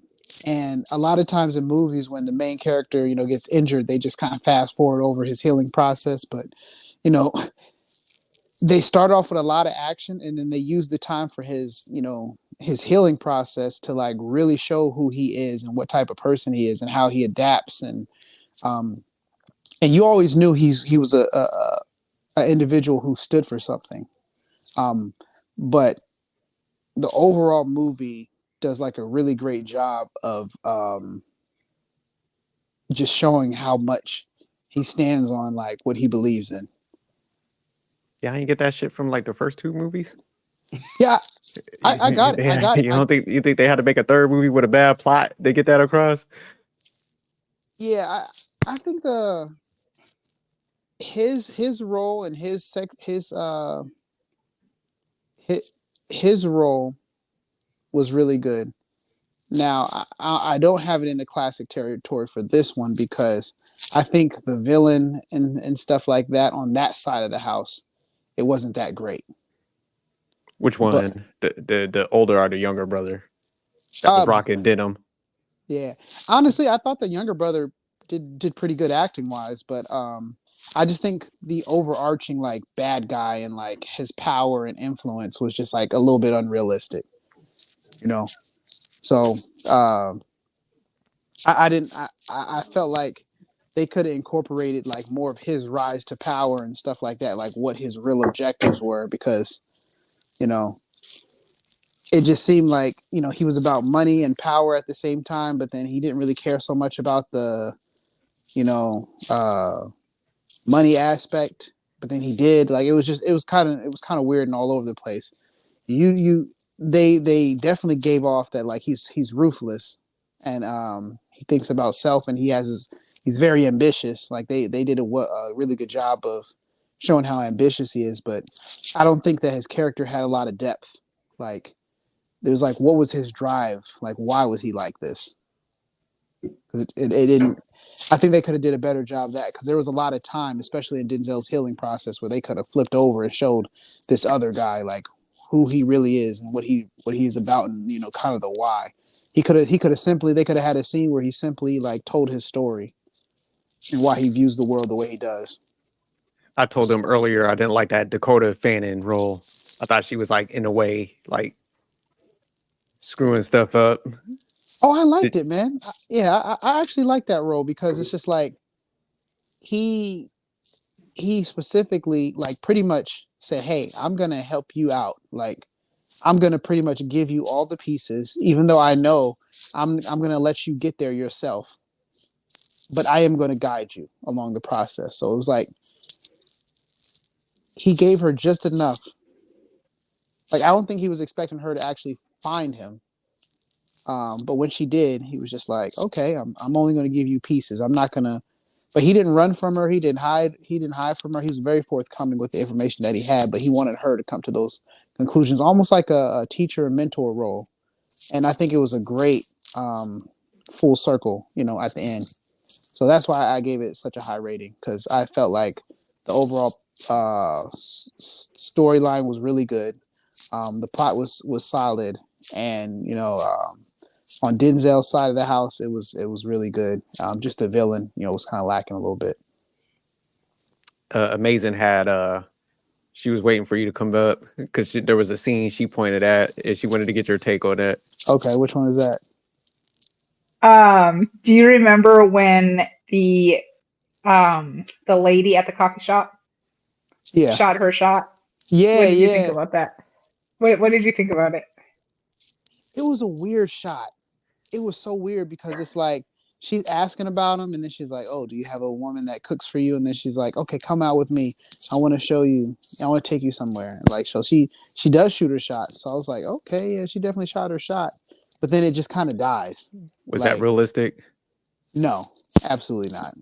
and a lot of times in movies, when the main character, gets injured, they just kind of fast forward over his healing process. But, you know, they start off with a lot of action, and then they use the time for his healing process to like really show who he is and what type of person he is and how he adapts. Um, and you always knew he was a individual who stood for something. But the overall movie does like a really great job of just showing how much he stands on like what he believes in. Yeah, I didn't get that shit from like the first two movies. Yeah, I got it. I got it. You think they had to make a third movie with a bad plot to get that across? Yeah, I think his role and his role was really good. Now, I don't have it in the classic territory for this one because I think the villain and stuff like that on that side of the house, it wasn't that great. Which But one? The older or the younger brother that was rocking denim? yeah, honestly, I thought the younger brother did pretty good acting wise, but I just think the overarching like bad guy and like his power and influence was just like a little bit unrealistic, you know. So I didn't. I felt like they could have incorporated like more of his rise to power and stuff like that, like what his real objectives were, because you know it just seemed like he was about money and power at the same time, but then he didn't really care so much about the you know money aspect. But then he did. Like it was kind of weird and all over the place. You they definitely gave off that like he's ruthless, and he thinks about self, and he's very ambitious. Like they did a really good job of showing how ambitious he is, but I don't think that his character had a lot of depth. Like there's like, what was his drive? Like why was he like this? It didn't. I think they could have did a better job of that, because there was a lot of time, especially in Denzel's healing process, where they could have flipped over and showed this other guy like who he really is and what he's about, and kind of the why. He could have simply they could have had a scene where he simply like told his story and why he views the world the way he does. I told them earlier I didn't like that Dakota Fanning role. I thought she was like in a way like screwing stuff up. Oh, I liked it, man. I actually like that role because it's just like he he specifically like pretty much said, "Hey, I'm gonna help you out. Like I'm gonna pretty much give you all the pieces, even though I know I'm gonna let you get there yourself, but I am gonna guide you along the process." So it was like he gave her just enough. Like I don't think he was expecting her to actually find him. But when she did, he was just like, "Okay, I'm only gonna give you pieces. I'm not gonna." But he didn't run from her. He didn't hide. He didn't hide from her. He was very forthcoming with the information that he had, but he wanted her to come to those conclusions, almost like a teacher and mentor role. And I think it was a great full circle, at the end. So that's why I gave it such a high rating, because I felt like the overall storyline was really good. The plot was solid, and on Denzel's side of the house, it was really good. Just the villain, was kind of lacking a little bit. Amazing had she was waiting for you to come up because there was a scene she pointed at and she wanted to get your take on that. Okay, which one is that? Do you remember when the lady at the coffee shop Yeah, shot her shot? yeah, What did you think yeah. about that? What did you think about it? It was a weird shot. It was so weird because it's like she's asking about him, and then she's like, "Oh, do you have a woman that cooks for you?" And then she's like, "Okay, come out with me. I want to show you. I want to take you somewhere." Like, so she does shoot her shot. So I was like, "Okay, yeah, she definitely shot her shot." But then it just kind of dies. Was that Like, realistic? no, Absolutely not.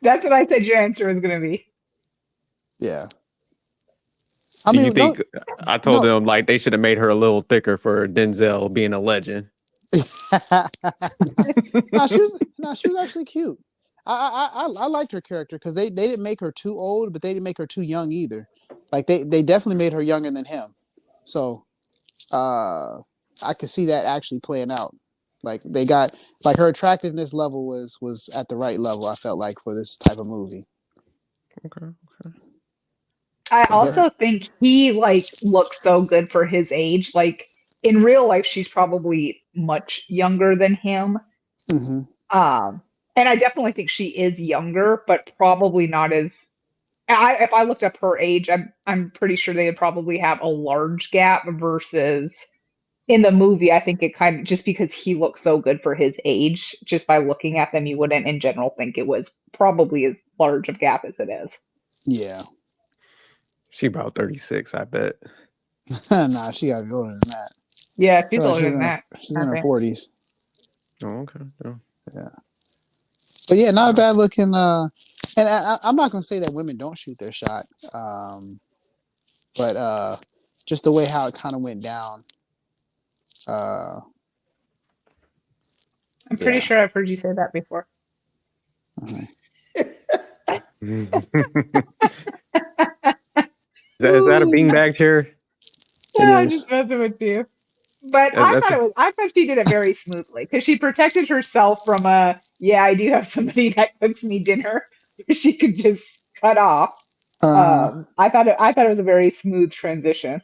That's what I said your answer was going to be. Yeah. I Do you mean, think I told no. them like they should have made her a little thicker for Denzel being a legend? No, she was actually cute. I liked her character because they didn't make her too old, but they didn't make her too young either. Like they definitely made her younger than him. So I could see that actually playing out. Like they got like her attractiveness level was at the right level. I felt like for this type of movie. Okay. I So also think he like looks so good for his age. Like in real life, she's probably much younger than him. hmm Um, and I definitely think she is younger, but probably not as. If I looked up her age, I'm pretty sure they would probably have a large gap versus in the movie. I think it kind of just because he looks so good for his age, just by looking at them, you wouldn't in general think it was probably as large of gap as it is. yeah. She about 36, I bet. Nah, she got to be older than that. Yeah, I she's feel like older than that. she's in her 40s. Oh, okay. Yeah. Yeah. But yeah, not a bad looking. And I'm not gonna say that women don't shoot their shot. But just the way how it kind of went down. Uh, I'm pretty yeah. sure I've heard you say that before. Is that a beanbag chair? It Yeah, I'm is. just messing with you. But That's I thought she did it very smoothly because she protected herself from a, yeah, I do have somebody that cooks me dinner. She could just cut off. Uh huh. I thought it was a very smooth transition.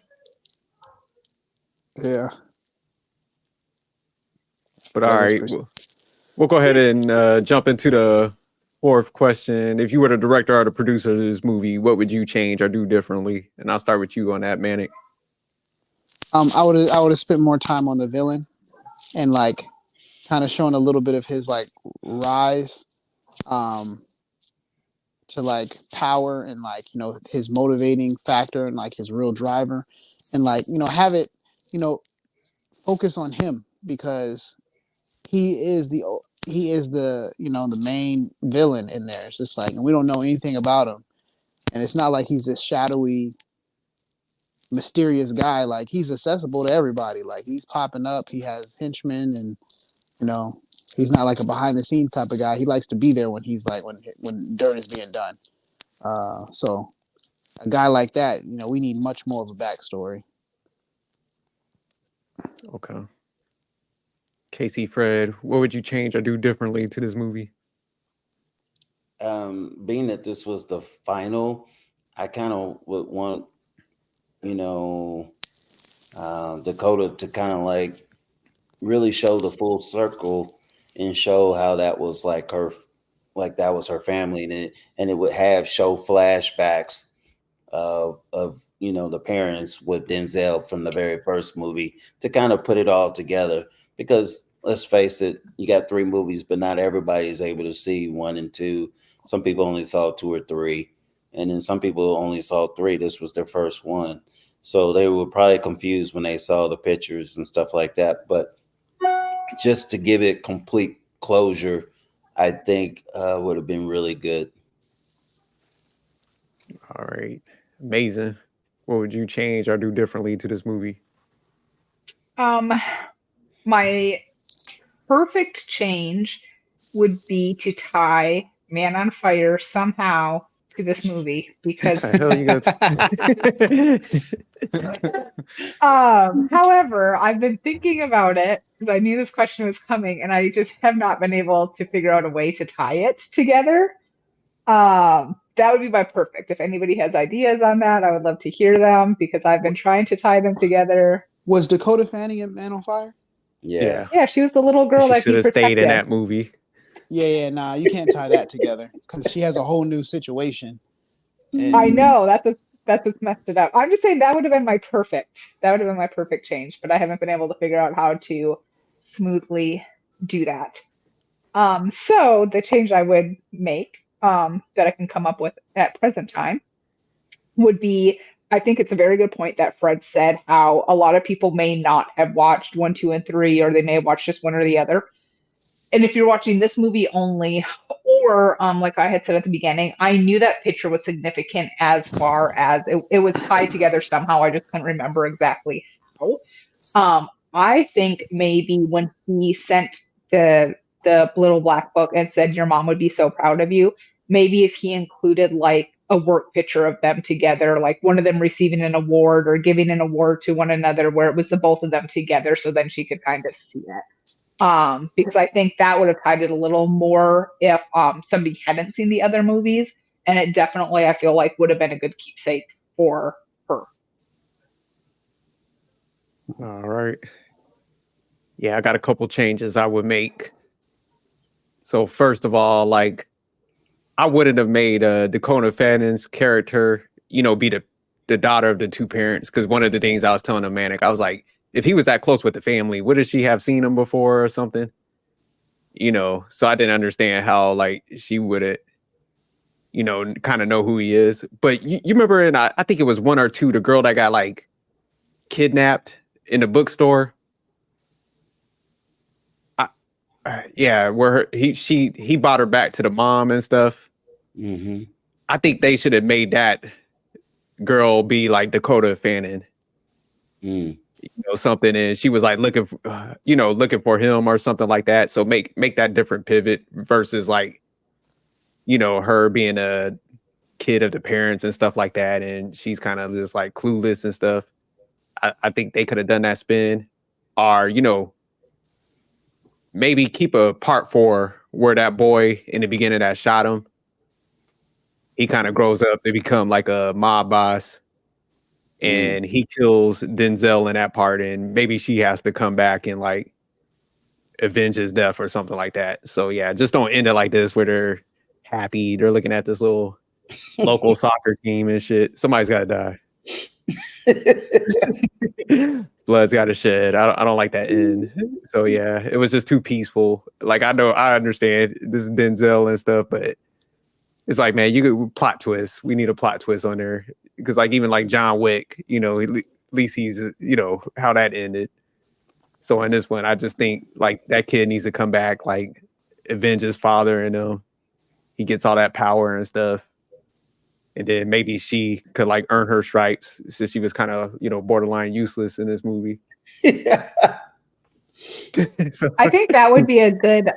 Yeah. But all That is right, pretty. we'll go ahead and jump into the fourth question. If you were the director or the producer of this movie, what would you change or do differently? And I'll start with you on that, Manic. I would have spent more time on the villain and like kind of showing a little bit of his like rise um to like power and like his motivating factor and like his real driver and like have it you know focus on him because he is the the main villain in there. It's just like and we don't know anything about him, and it's not like he's this shadowy, mysterious guy. Like he's accessible to everybody. Like he's popping up. He has henchmen, and you know he's not like a behind the scenes type of guy. He likes to be there when he's like when dirt is being done. So a guy like that, we need much more of a backstory. Okay. Casey, Fred, what would you change or do differently to this movie? Being that this was the final, I kind of would want, you know, Dakota to kind of like really show the full circle and show how that was like that was her family, and it would have show flashbacks of the parents with Denzel from the very first movie to kind of put it all together. Because let's face it, you got 3 movies, but not everybody is able to see 1 and 2. Some people only saw 2 or 3, and then some people only saw 3. This was their first one, so they were probably confused when they saw the pictures and stuff like that. But just to give it complete closure, I think would have been really good. All right. Amazing. What would you change or do differently to this movie? Um, my perfect change would be to tie Man on Fire somehow to this movie because The hell you however, I've been thinking about it because I knew this question was coming and I just have not been able to figure out a way to tie it together. That would be my perfect. If anybody has ideas on that, I would love to hear them because I've been trying to tie them together. Was Dakota Fanning in Man on Fire? Yeah. Yeah. Yeah, she was the little girl She that should he have stayed in protected. that movie. Yeah, nah, you can't tie that together because she has a whole new situation. I And know that's what's messed it up. I'm just saying that would have been my perfect. That would have been my perfect change, but I haven't been able to figure out how to smoothly do that. So the change I would make, that I can come up with at present time would be I think it's a very good point that Fred said how a lot of people may not have watched 1, 2, and 3, or they may have watched just one or the other. And if you're watching this movie only, or like I had said at the beginning, I knew that picture was significant as far as it was tied together somehow. I just couldn't remember exactly how. I think maybe when he sent the little black book and said your mom would be so proud of you, maybe if he included like a work picture of them together, like one of them receiving an award or giving an award to one another, where it was the both of them together, so then she could kind of see it. Because I think that would have tied it a little more if somebody hadn't seen the other movies, and it definitely I feel like would have been a good keepsake for her. All right. Yeah, I got a couple changes I would make. So first of all, like I wouldn't have made Dakota Fanning's character, be the daughter of the two parents. Because one of the things I was telling him, Manic, I was like, if he was that close with the family, wouldn't she have seen him before or something? So I didn't understand how like she would, kind of know who he is. But you remember I think it was 1 or 2, the girl that got like kidnapped in the bookstore. Yeah, where he brought her back to the mom and stuff. Mm-hmm. I think they should have made that girl be like Dakota Fanning, something, and she was like looking for him or something like that. So make that different pivot versus like, her being a kid of the parents and stuff like that, and she's kind of just like clueless and stuff. I think they could have done that spin, or maybe keep a part 4 where that boy in the beginning that shot him, he kind of grows up to become like a mob boss, and he kills Denzel in that part, and maybe she has to come back and like avenge his death or something like that. So yeah, just don't end it like this where they're happy, they're looking at this little local soccer team and shit. Somebody's got to die. Blood's got to shed. I don't like that end. So yeah, it was just too peaceful. Like I understand this is Denzel and stuff, but it's like, man, you could plot twist. We need a plot twist on there, because like even like John Wick, at least he's how that ended. So in this one, I just think like that kid needs to come back, like avenge his father, and he gets all that power and stuff. And then maybe she could like earn her stripes, since she was kind of, borderline useless in this movie. So, I think that would be a good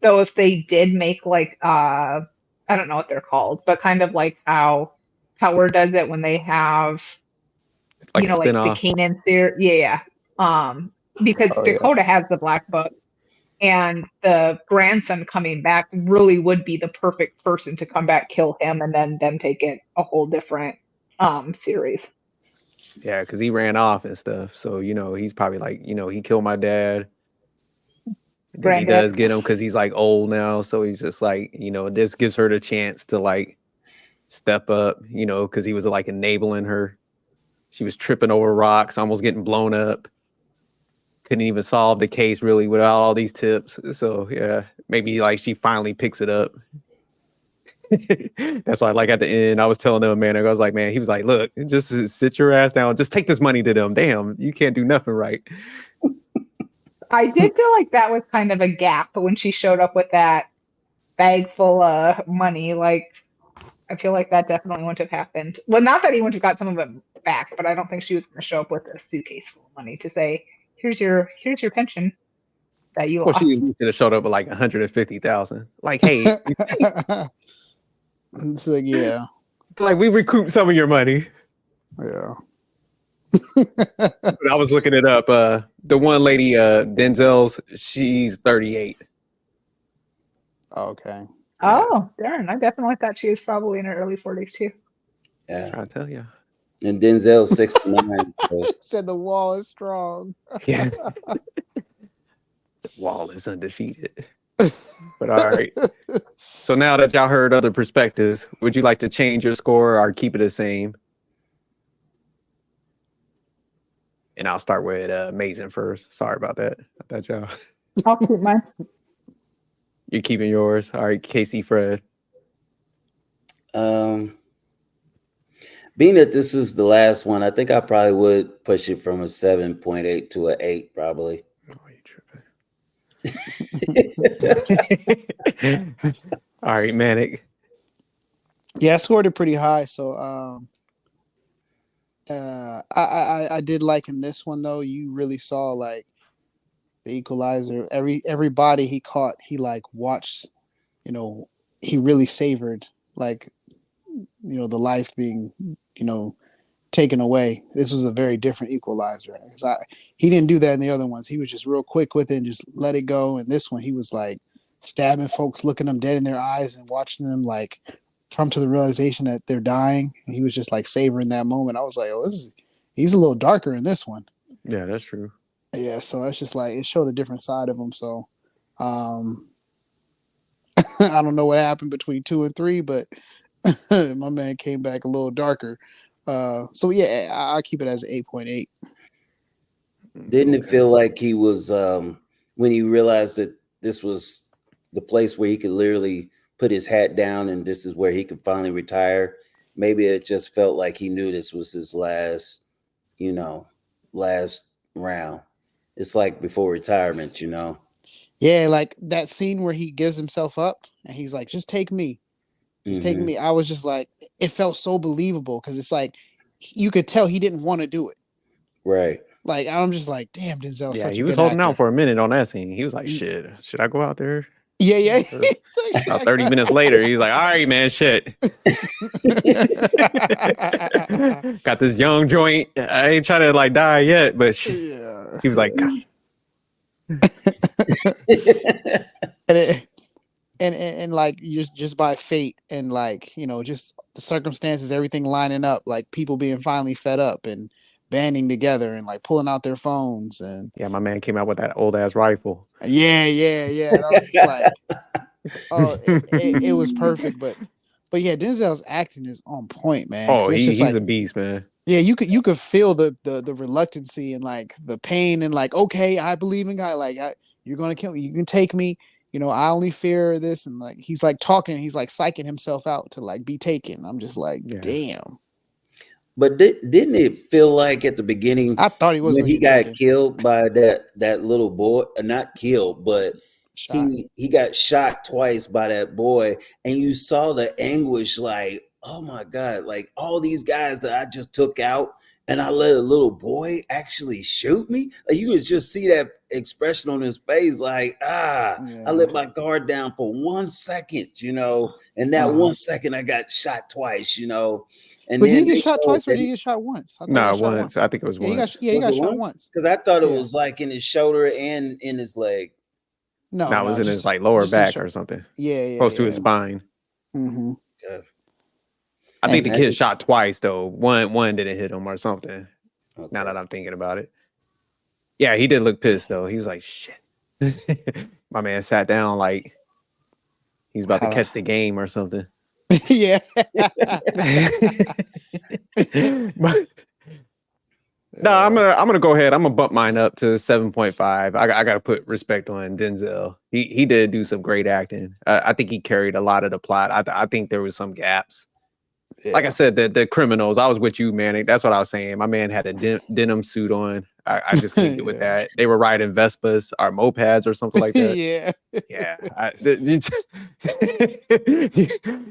though if they did make like I don't know what they're called, but kind of like how Howard does it when they have like a like the spinoff. Kanan series. Yeah. Because Dakota has the black book, and the grandson coming back really would be the perfect person to come back, kill him, and then them take it a whole different series. Yeah, because he ran off and stuff. So, he's probably like, he killed my dad. Then he does get him because he's like old now. So he's just like, this gives her the chance to like step up, because he was like enabling her. She was tripping over rocks, almost getting blown up. Couldn't even solve the case really without all these tips. So yeah, maybe like she finally picks it up. That's why, like at the end, I was telling them, man, I was like, man, he was like, look, just sit your ass down, just take this money to them. Damn, you can't do nothing right. I did feel like that was kind of a gap when she showed up with that bag full of money. Like, I feel like that definitely wouldn't have happened. Well, not that he wouldn't have got some of it back, but I don't think she was going to show up with a suitcase full of money to say, here's your pension that you lost. She should have showed up with like 150,000. Like, hey, it's like, yeah, like we recoup some of your money. Yeah. I was looking it up. The one lady, Denzel's, she's 38. Okay. Oh, darn. I definitely thought she was probably in her early 40s too. Yeah. I'll tell you. And Denzel's 69. So. Said the wall is strong. Yeah. The wall is undefeated. But all right. So now that y'all heard other perspectives, would you like to change your score or keep it the same? And I'll start with Mason first. Sorry about that. I thought y'all. I'll keep mine. You're keeping yours. All right, Casey, Fred. Being that this is the last one, I think I probably would push it from a 7.8 to an 8, probably. Oh, you tripping. All right, Manic. Yeah, I scored it pretty high. So I did like in this one though. You really saw like the Equalizer. Everybody he caught, he like watched. You know, he really savored like the life being taken away. This was a very different Equalizer. He didn't do that in the other ones. He was just real quick with it and just let it go. And this one, he was like stabbing folks, looking them dead in their eyes and watching them like come to the realization that they're dying. And he was just like savoring that moment. I was like, oh, he's a little darker in this one. Yeah, that's true. Yeah, so it's just like it showed a different side of him. So I don't know what happened between 2 and 3, but my man came back a little darker. So yeah, I'll keep it as 8.8. Didn't it feel like he was when he realized that this was the place where he could literally put his hat down and this is where he could finally retire? Maybe it just felt like he knew this was his last round. It's like before retirement, Yeah, like that scene where he gives himself up and he's like, just take me. Just take me. I was just like, it felt so believable because it's like you could tell he didn't want to do it. Right. Like I'm just like, damn, Denzel's Yeah, such he a was good holding actor. out for a minute on that scene. He was like, shit, should I go out there? Yeah. About 30 minutes later, he's like, all right, man, shit. Got this young joint. I ain't trying to like die yet, but Yeah. he was like, and like just by fate and like just the circumstances, everything lining up, like people being finally fed up and banding together and like pulling out their phones and yeah, my man came out with that old ass rifle. yeah. And I was just like, oh, it was perfect, but yeah, Denzel's acting is on point, man. Oh, It's just he's like a beast, man. yeah, you could feel the reluctancy and like the pain and like, okay, I believe in God. Like you're gonna kill me. You can take me. I only fear this. And like he's like talking. He's like psyching himself out to like be taken. I'm just like, damn. But didn't it feel like at the beginning I thought he was when gonna he get got taken. killed by that little boy? Not killed, but Shot. he got shot twice by that boy, and you saw the anguish. Like, oh my god! Like all these guys that I just took out, and I let a little boy actually shoot me. Like, you could just see that expression on his face. Like, I let my guard down for 1 second, and that 1 second I got shot twice, And But did then he get shot twice or did he get shot once? I thought he got shot once. I think it was once. He got shot once. Because I thought it was like in his shoulder and in his leg. No, it was in his like lower back or something. Yeah. Close to his spine. Mm-hmm. Okay. I think the kid shot twice though. One didn't hit him or something. Okay. Now that I'm thinking about it. Yeah, he did look pissed though. He was like, shit. My man sat down like he's about to catch the game or something. Yeah. No, I'm gonna go ahead. I'm gonna bump mine up to 7.5. I gotta put respect on Denzel. He did do some great acting. I think he carried a lot of the plot. I think there was some gaps. Yeah. Like I said, the criminals. I was with you, man. That's what I was saying. My man had a denim suit on. I just couldn't get with that. They were riding Vespas or mopeds or something like that. Yeah.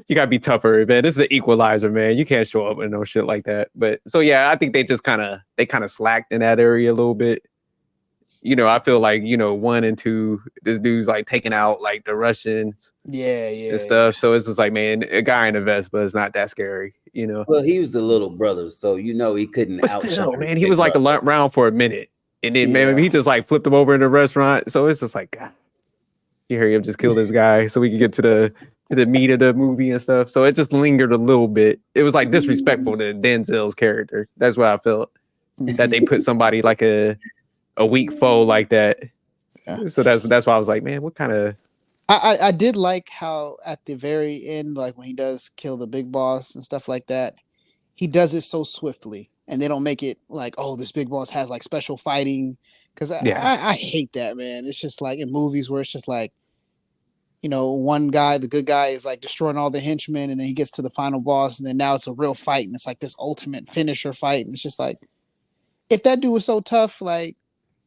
You gotta be tougher, man. This is the Equalizer, man. You can't show up with no shit like that. But so yeah, I think they just kind of slacked in that area a little bit. I feel like 1 and 2, this dude's like taking out like the Russians, and stuff. So it's just like, man, a guy in a Vespa is not that scary, Well, he was the little brother, so he couldn't. But still, man, he was like around for a minute, and then man, he just like flipped him over in the restaurant. So it's just like, God, you hear him just kill this guy, so we can get to the meat of the movie and stuff. So it just lingered a little bit. It was like disrespectful to Denzel's character. That's what I felt, that they put somebody like a weak foe like that. Yeah. So that's why I was like, man, what kind of... I did like how at the very end, like when he does kill the big boss and stuff like that, he does it so swiftly, and they don't make it like, oh, this big boss has like special fighting. Because I hate that, man. It's just like in movies where it's just like, you know, one guy, the good guy, is like destroying all the henchmen, and then he gets to the final boss, and then now it's a real fight, and it's like this ultimate finisher fight, and it's just like, if that dude was so tough, like,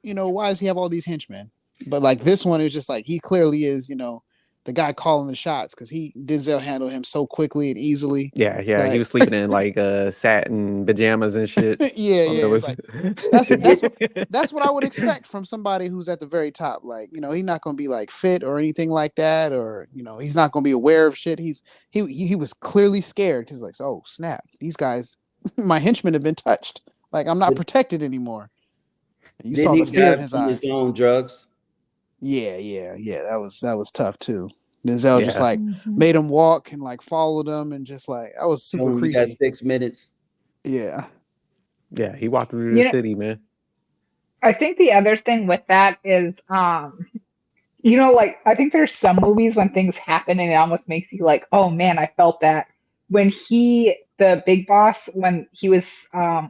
you know, why does he have all these henchmen? But like this one is just like he clearly is, you know, the guy calling the shots because Denzel handled him so quickly and easily. Yeah, yeah. He Like, was sleeping in like satin pajamas and shit. yeah, On yeah. the It's like that's what I would expect from somebody who's at the very top. Like, you know, he's not gonna be like fit or anything like that, or you know, he's not gonna be aware of shit. He was clearly scared because like, oh snap, these guys, my henchmen have been touched. Like, I'm not protected anymore. And you saw Didn't the he fear in got his from eyes. his own drugs? Yeah. That was tough too. Denzel just Yeah, like made him walk and like followed him and just like that was Tell super him you got creepy. 6 minutes. Yeah. yeah. He walked through the You know, city, man. I think the other thing with that is, you know, like I think there's some movies when things happen and it almost makes you like, oh man, I felt that. When the big boss, when he was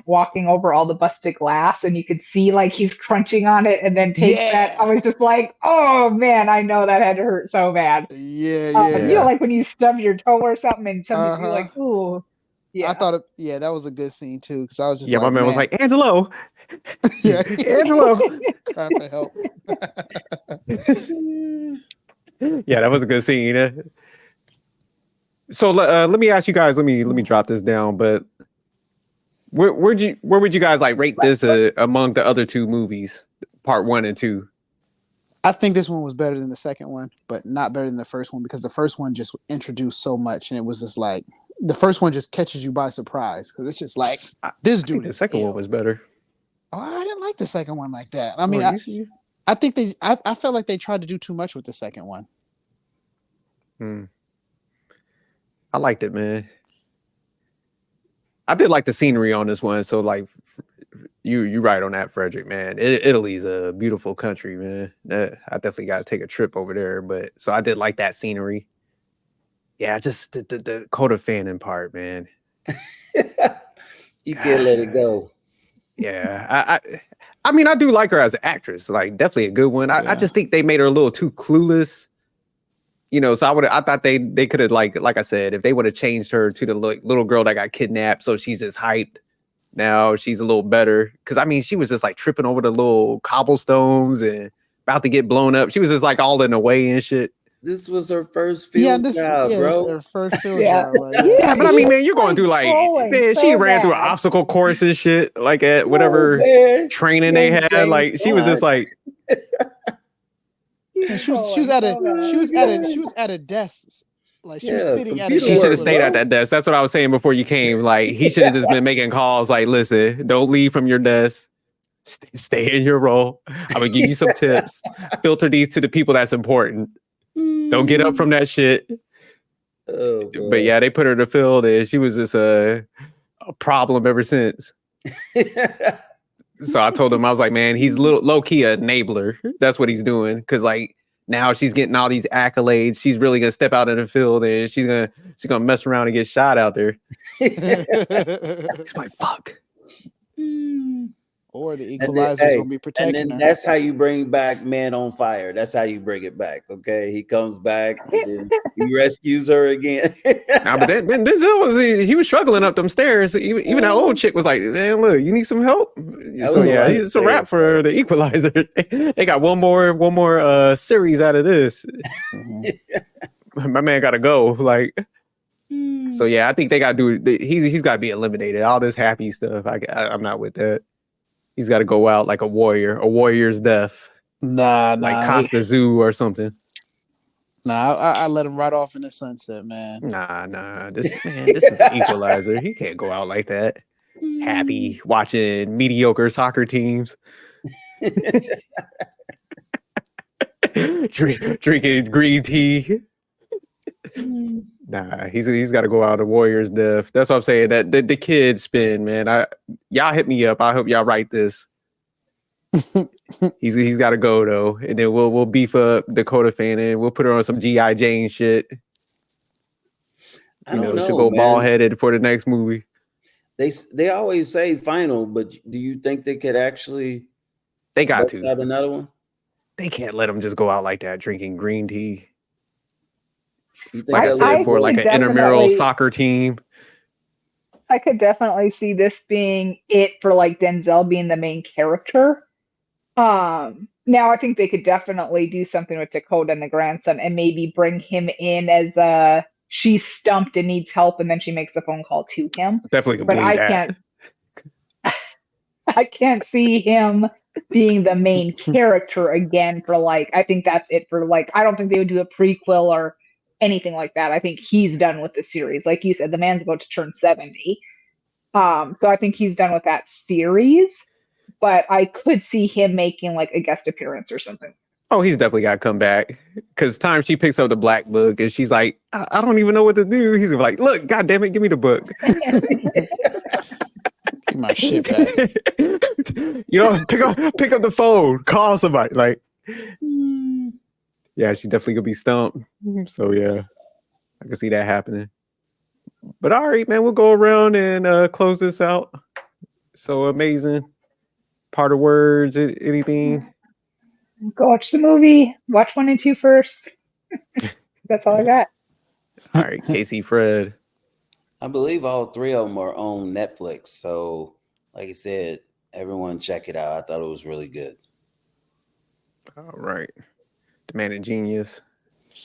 walking over all the busted glass and you could see like he's crunching on it and then takes that, I Yeah. was just like, oh man, I know that had to hurt so bad. Yeah, You know, yeah. like when you stub your toe or something and something, you're Uh-huh. like, ooh, I yeah. thought yeah, that was a good scene too, because I was just Yeah, my like, man was man, like, Angelo, yeah, Angelo. crying for help. Yeah, that was a good scene. So let me ask you guys. Let me drop this down. But where would you guys like rate this among the other two movies, part 1 and 2? I think this one was better than the second one, but not better than the first one because the first one just introduced so much, and it was just like the first one just catches you by surprise because it's just like this I think dude the is second one ill. was better. Oh, I didn't like the second one like that. I Come mean, on, I think I felt like they tried to do too much with the second one. I liked it, man. I did like the scenery on this one. So like, you right on that, Frederick, man. Italy's a beautiful country, man. I definitely got to take a trip over there. But so I did like that scenery. Yeah, just the Dakota Fanning part, man. You can't let it go. Yeah, I mean, I do like her as an actress. Like, definitely a good one. I just think they made her a little too clueless. You know, so I thought they could have like I said, if they would have changed her to the little girl that got kidnapped, so she's just hyped. Now she's a little better because I mean, she was just like tripping over the little cobblestones and about to get blown up. She was just like all in the way and shit. This was her first field job, this is bro. her first field Yeah. job. Like, Yeah, but I She mean, was, man, you're going through like, trolling man, she so ran through an bad. obstacle course and shit, like at Oh, whatever man. training they Young had. James Like, she was just Bond. like, and she was Trolling so bad. she was at a desk, like she was Yeah, sitting at a computer she desk should have work, with a stayed at bro. that desk. That's what I was saying before you came. Like, he should have just been making calls. Like, listen, don't leave from your desk. Stay in your role. I'm gonna give you some tips. Filter these to the people that's important. Don't get up from that shit. Oh, boy. But yeah, they put her in the field, and she was just a problem ever since. So I told him, I was like, man, he's low key an enabler. That's what he's doing. Because like now she's getting all these accolades. She's really gonna step out in the field, and she's gonna mess around and get shot out there. It's like fuck. or the And then, Equalizer is hey, gonna be and protecting then her. that's how you bring back Man on Fire. That's how you bring it back. Okay, he comes back, and then he rescues her again. Nah, but then Denzel was he was struggling up them stairs. Even that old chick was like, "Man, look, you need some help." That So was a yeah, lot of it's a wrap stairs, for the Equalizer. They got one more series out of this. My man got to go. Like, so yeah, I think they got to do. He's got to be eliminated. All this happy stuff, I'm not with that. He's got to go out like a warrior's death, like Costa Zoo or something. I let him right off in the sunset, man. Nah. This is the Equalizer. He can't go out like that. Happy watching mediocre soccer teams. Drinking green tea. Nah, he's got to go out a warrior's death. That's what I'm saying. That the kid spin, man. Y'all hit me up. I hope y'all write this. He's got to go though, and then we'll beef up Dakota Fanning. We'll put her on some GI Jane shit. I don't know, she'll go man. bald headed for the next movie. They always say final, but do you think they could actually? They got bust to. out another one. They can't let him just go out like that drinking green tea. You think Like I that said, little for I like boy? could an intramural definitely, soccer team. I could definitely see this being it for like Denzel being the main character. Now I think they could definitely do something with Dakota and the grandson and maybe bring him in as she's stumped and needs help and then she makes the phone call to him. Definitely could But believe that. I can't see him being the main character again for like I think that's it for like I don't think they would do a prequel or anything like that. I think he's done with the series. Like you said, the man's about to turn 70. So I think he's done with that series, but I could see him making like a guest appearance or something. Oh, he's definitely got to come back. Because time she picks up the black book and she's like, I don't even know what to do. He's like, look, God damn it, give me the book. Get my shit back. Pick up the phone, call somebody. Like, yeah, she definitely could be stumped. So yeah, I can see that happening. But all right, man, we'll go around and close this out. So amazing. Part of words, anything. Go watch the movie. Watch 1 and 2 first. That's all I got. All right, Casey, Fred. I believe all three of them are on Netflix. So, like I said, everyone check it out. I thought it was really good. All right. The Man of Genius.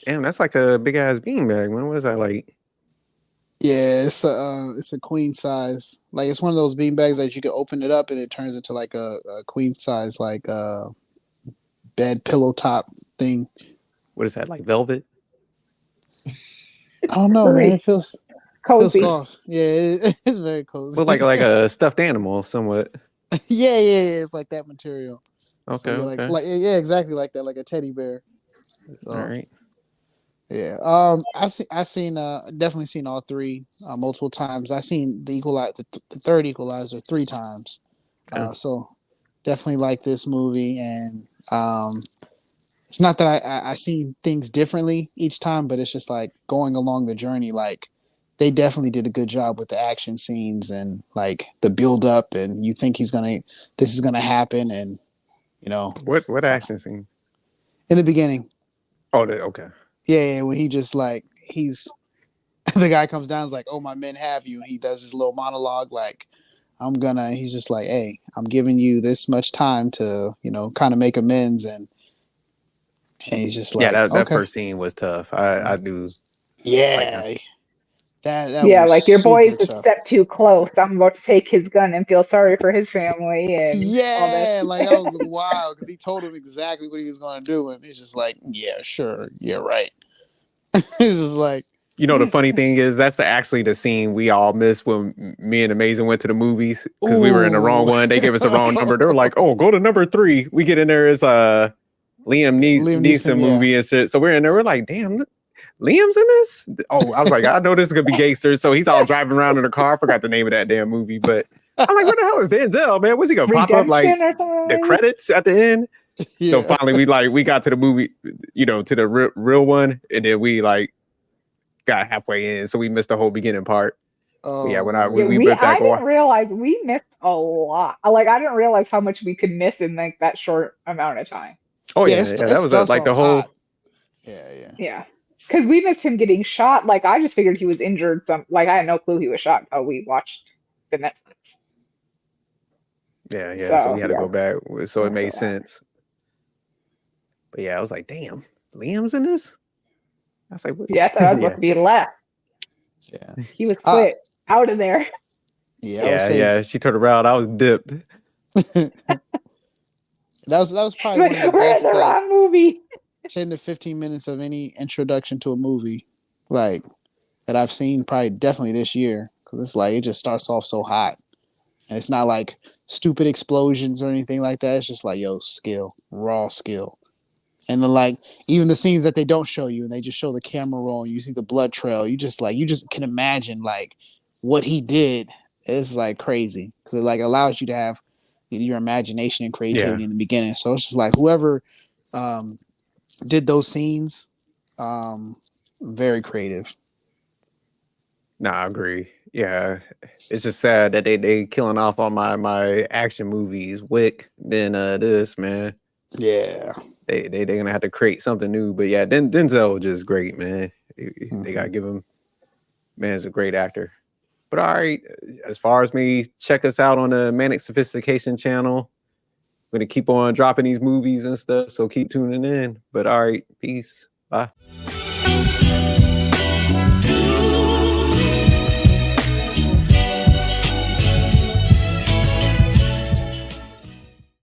Damn, that's like a big ass beanbag, man. What is that like? Yeah, it's a queen size. Like it's one of those bean bags that you can open it up and it turns into like a queen size like bed pillow top thing. What is that, like velvet? I don't know, man. It feels Cozy. soft. Yeah, it's very cozy. Look like a stuffed animal, somewhat. yeah. It's like that material. Okay, So, yeah, okay. like yeah, exactly like that, like a teddy bear. So, All right. yeah. I seen definitely seen all three multiple times. I seen the the third Equalizer 3 times. Okay. So definitely like this movie, and it's not that I seen things differently each time, but it's just like going along the journey. Like they definitely did a good job with the action scenes and like the build up, and you think this is gonna happen, and you know, What action scene? in the beginning. Oh, okay. Yeah, when he just like he's the guy comes down, is like, "Oh, my men have you," and he does his little monologue, like, He's just like, "Hey, I'm giving you this much time to, kind of make amends," and he's just Yeah, like, that "Okay, first scene was tough. I do like him. yeah, that Yeah, was like your boy's super a tough." step too close. I'm about to take his gun and feel sorry for his family and all this. Yeah, like that was wild because he told him exactly what he was going to do, and he's just like, "Yeah, sure, yeah, right." He's just like, You know, the funny thing is that's actually the scene we all missed when me and Amazing went to the movies because we were in the wrong "Ooh." one. They gave us the wrong number. They were like, "Oh, go to number 3." We get in there as Liam Liam Neeson Neeson, yeah. movie and shit. So we're in there. We're like, "Damn, look, Liam's in this." Oh, I was like, I know this is gonna be gangster. So he's all driving around in the car. I forgot the name of that damn movie, but I'm like, what the hell is Denzel, man? What's he gonna pop up like Redemption or something the like that? credits at the end? So Yeah. finally, we got to the movie, to the real one, and then we like got halfway in, so we missed the whole beginning part. But yeah, Oh when Yeah, we man. went I back and didn't realize we missed a lot. Like I didn't realize how much we could miss in like that short amount of time. oh Yeah, yeah, yeah, it that was starts like off the whole. hot. Yeah. Yeah. Because we missed him getting shot. Like I just figured he was injured. Like I had no clue he was shot until we watched the Netflix. Yeah. So So we had to yeah. go back, so it made sense. But yeah, I was like, damn, Liam's in this. I was like, what? Yeah, I thought I was about to be left. Yeah. He was quit out of there. Yeah, I would say Yeah. She turned around. I was dipped. that was probably Like, one of the we're in best the like wrong movie. 10 to 15 minutes of any introduction to a movie like that I've seen probably definitely this year, because it's like it just starts off so hot, and it's not like stupid explosions or anything like that. It's just like, yo, skill, raw skill. And then like even the scenes that they don't show you and they just show the camera roll and you see the blood trail, you just can imagine like what he did. It's like crazy because it like allows you to have your imagination and creativity in the beginning. So it's just like whoever did those scenes, very creative. Nah, I agree. Yeah, it's just sad that they killing off all my action movies. Wick, then this man. Yeah. They're gonna have to create something new. But yeah, Denzel just great, man. They gotta give him. Man's a great actor. But all right, as far as me, check us out on the Manic Sophistication channel. I'm gonna keep on dropping these movies and stuff, so keep tuning in. But all right, peace. Bye.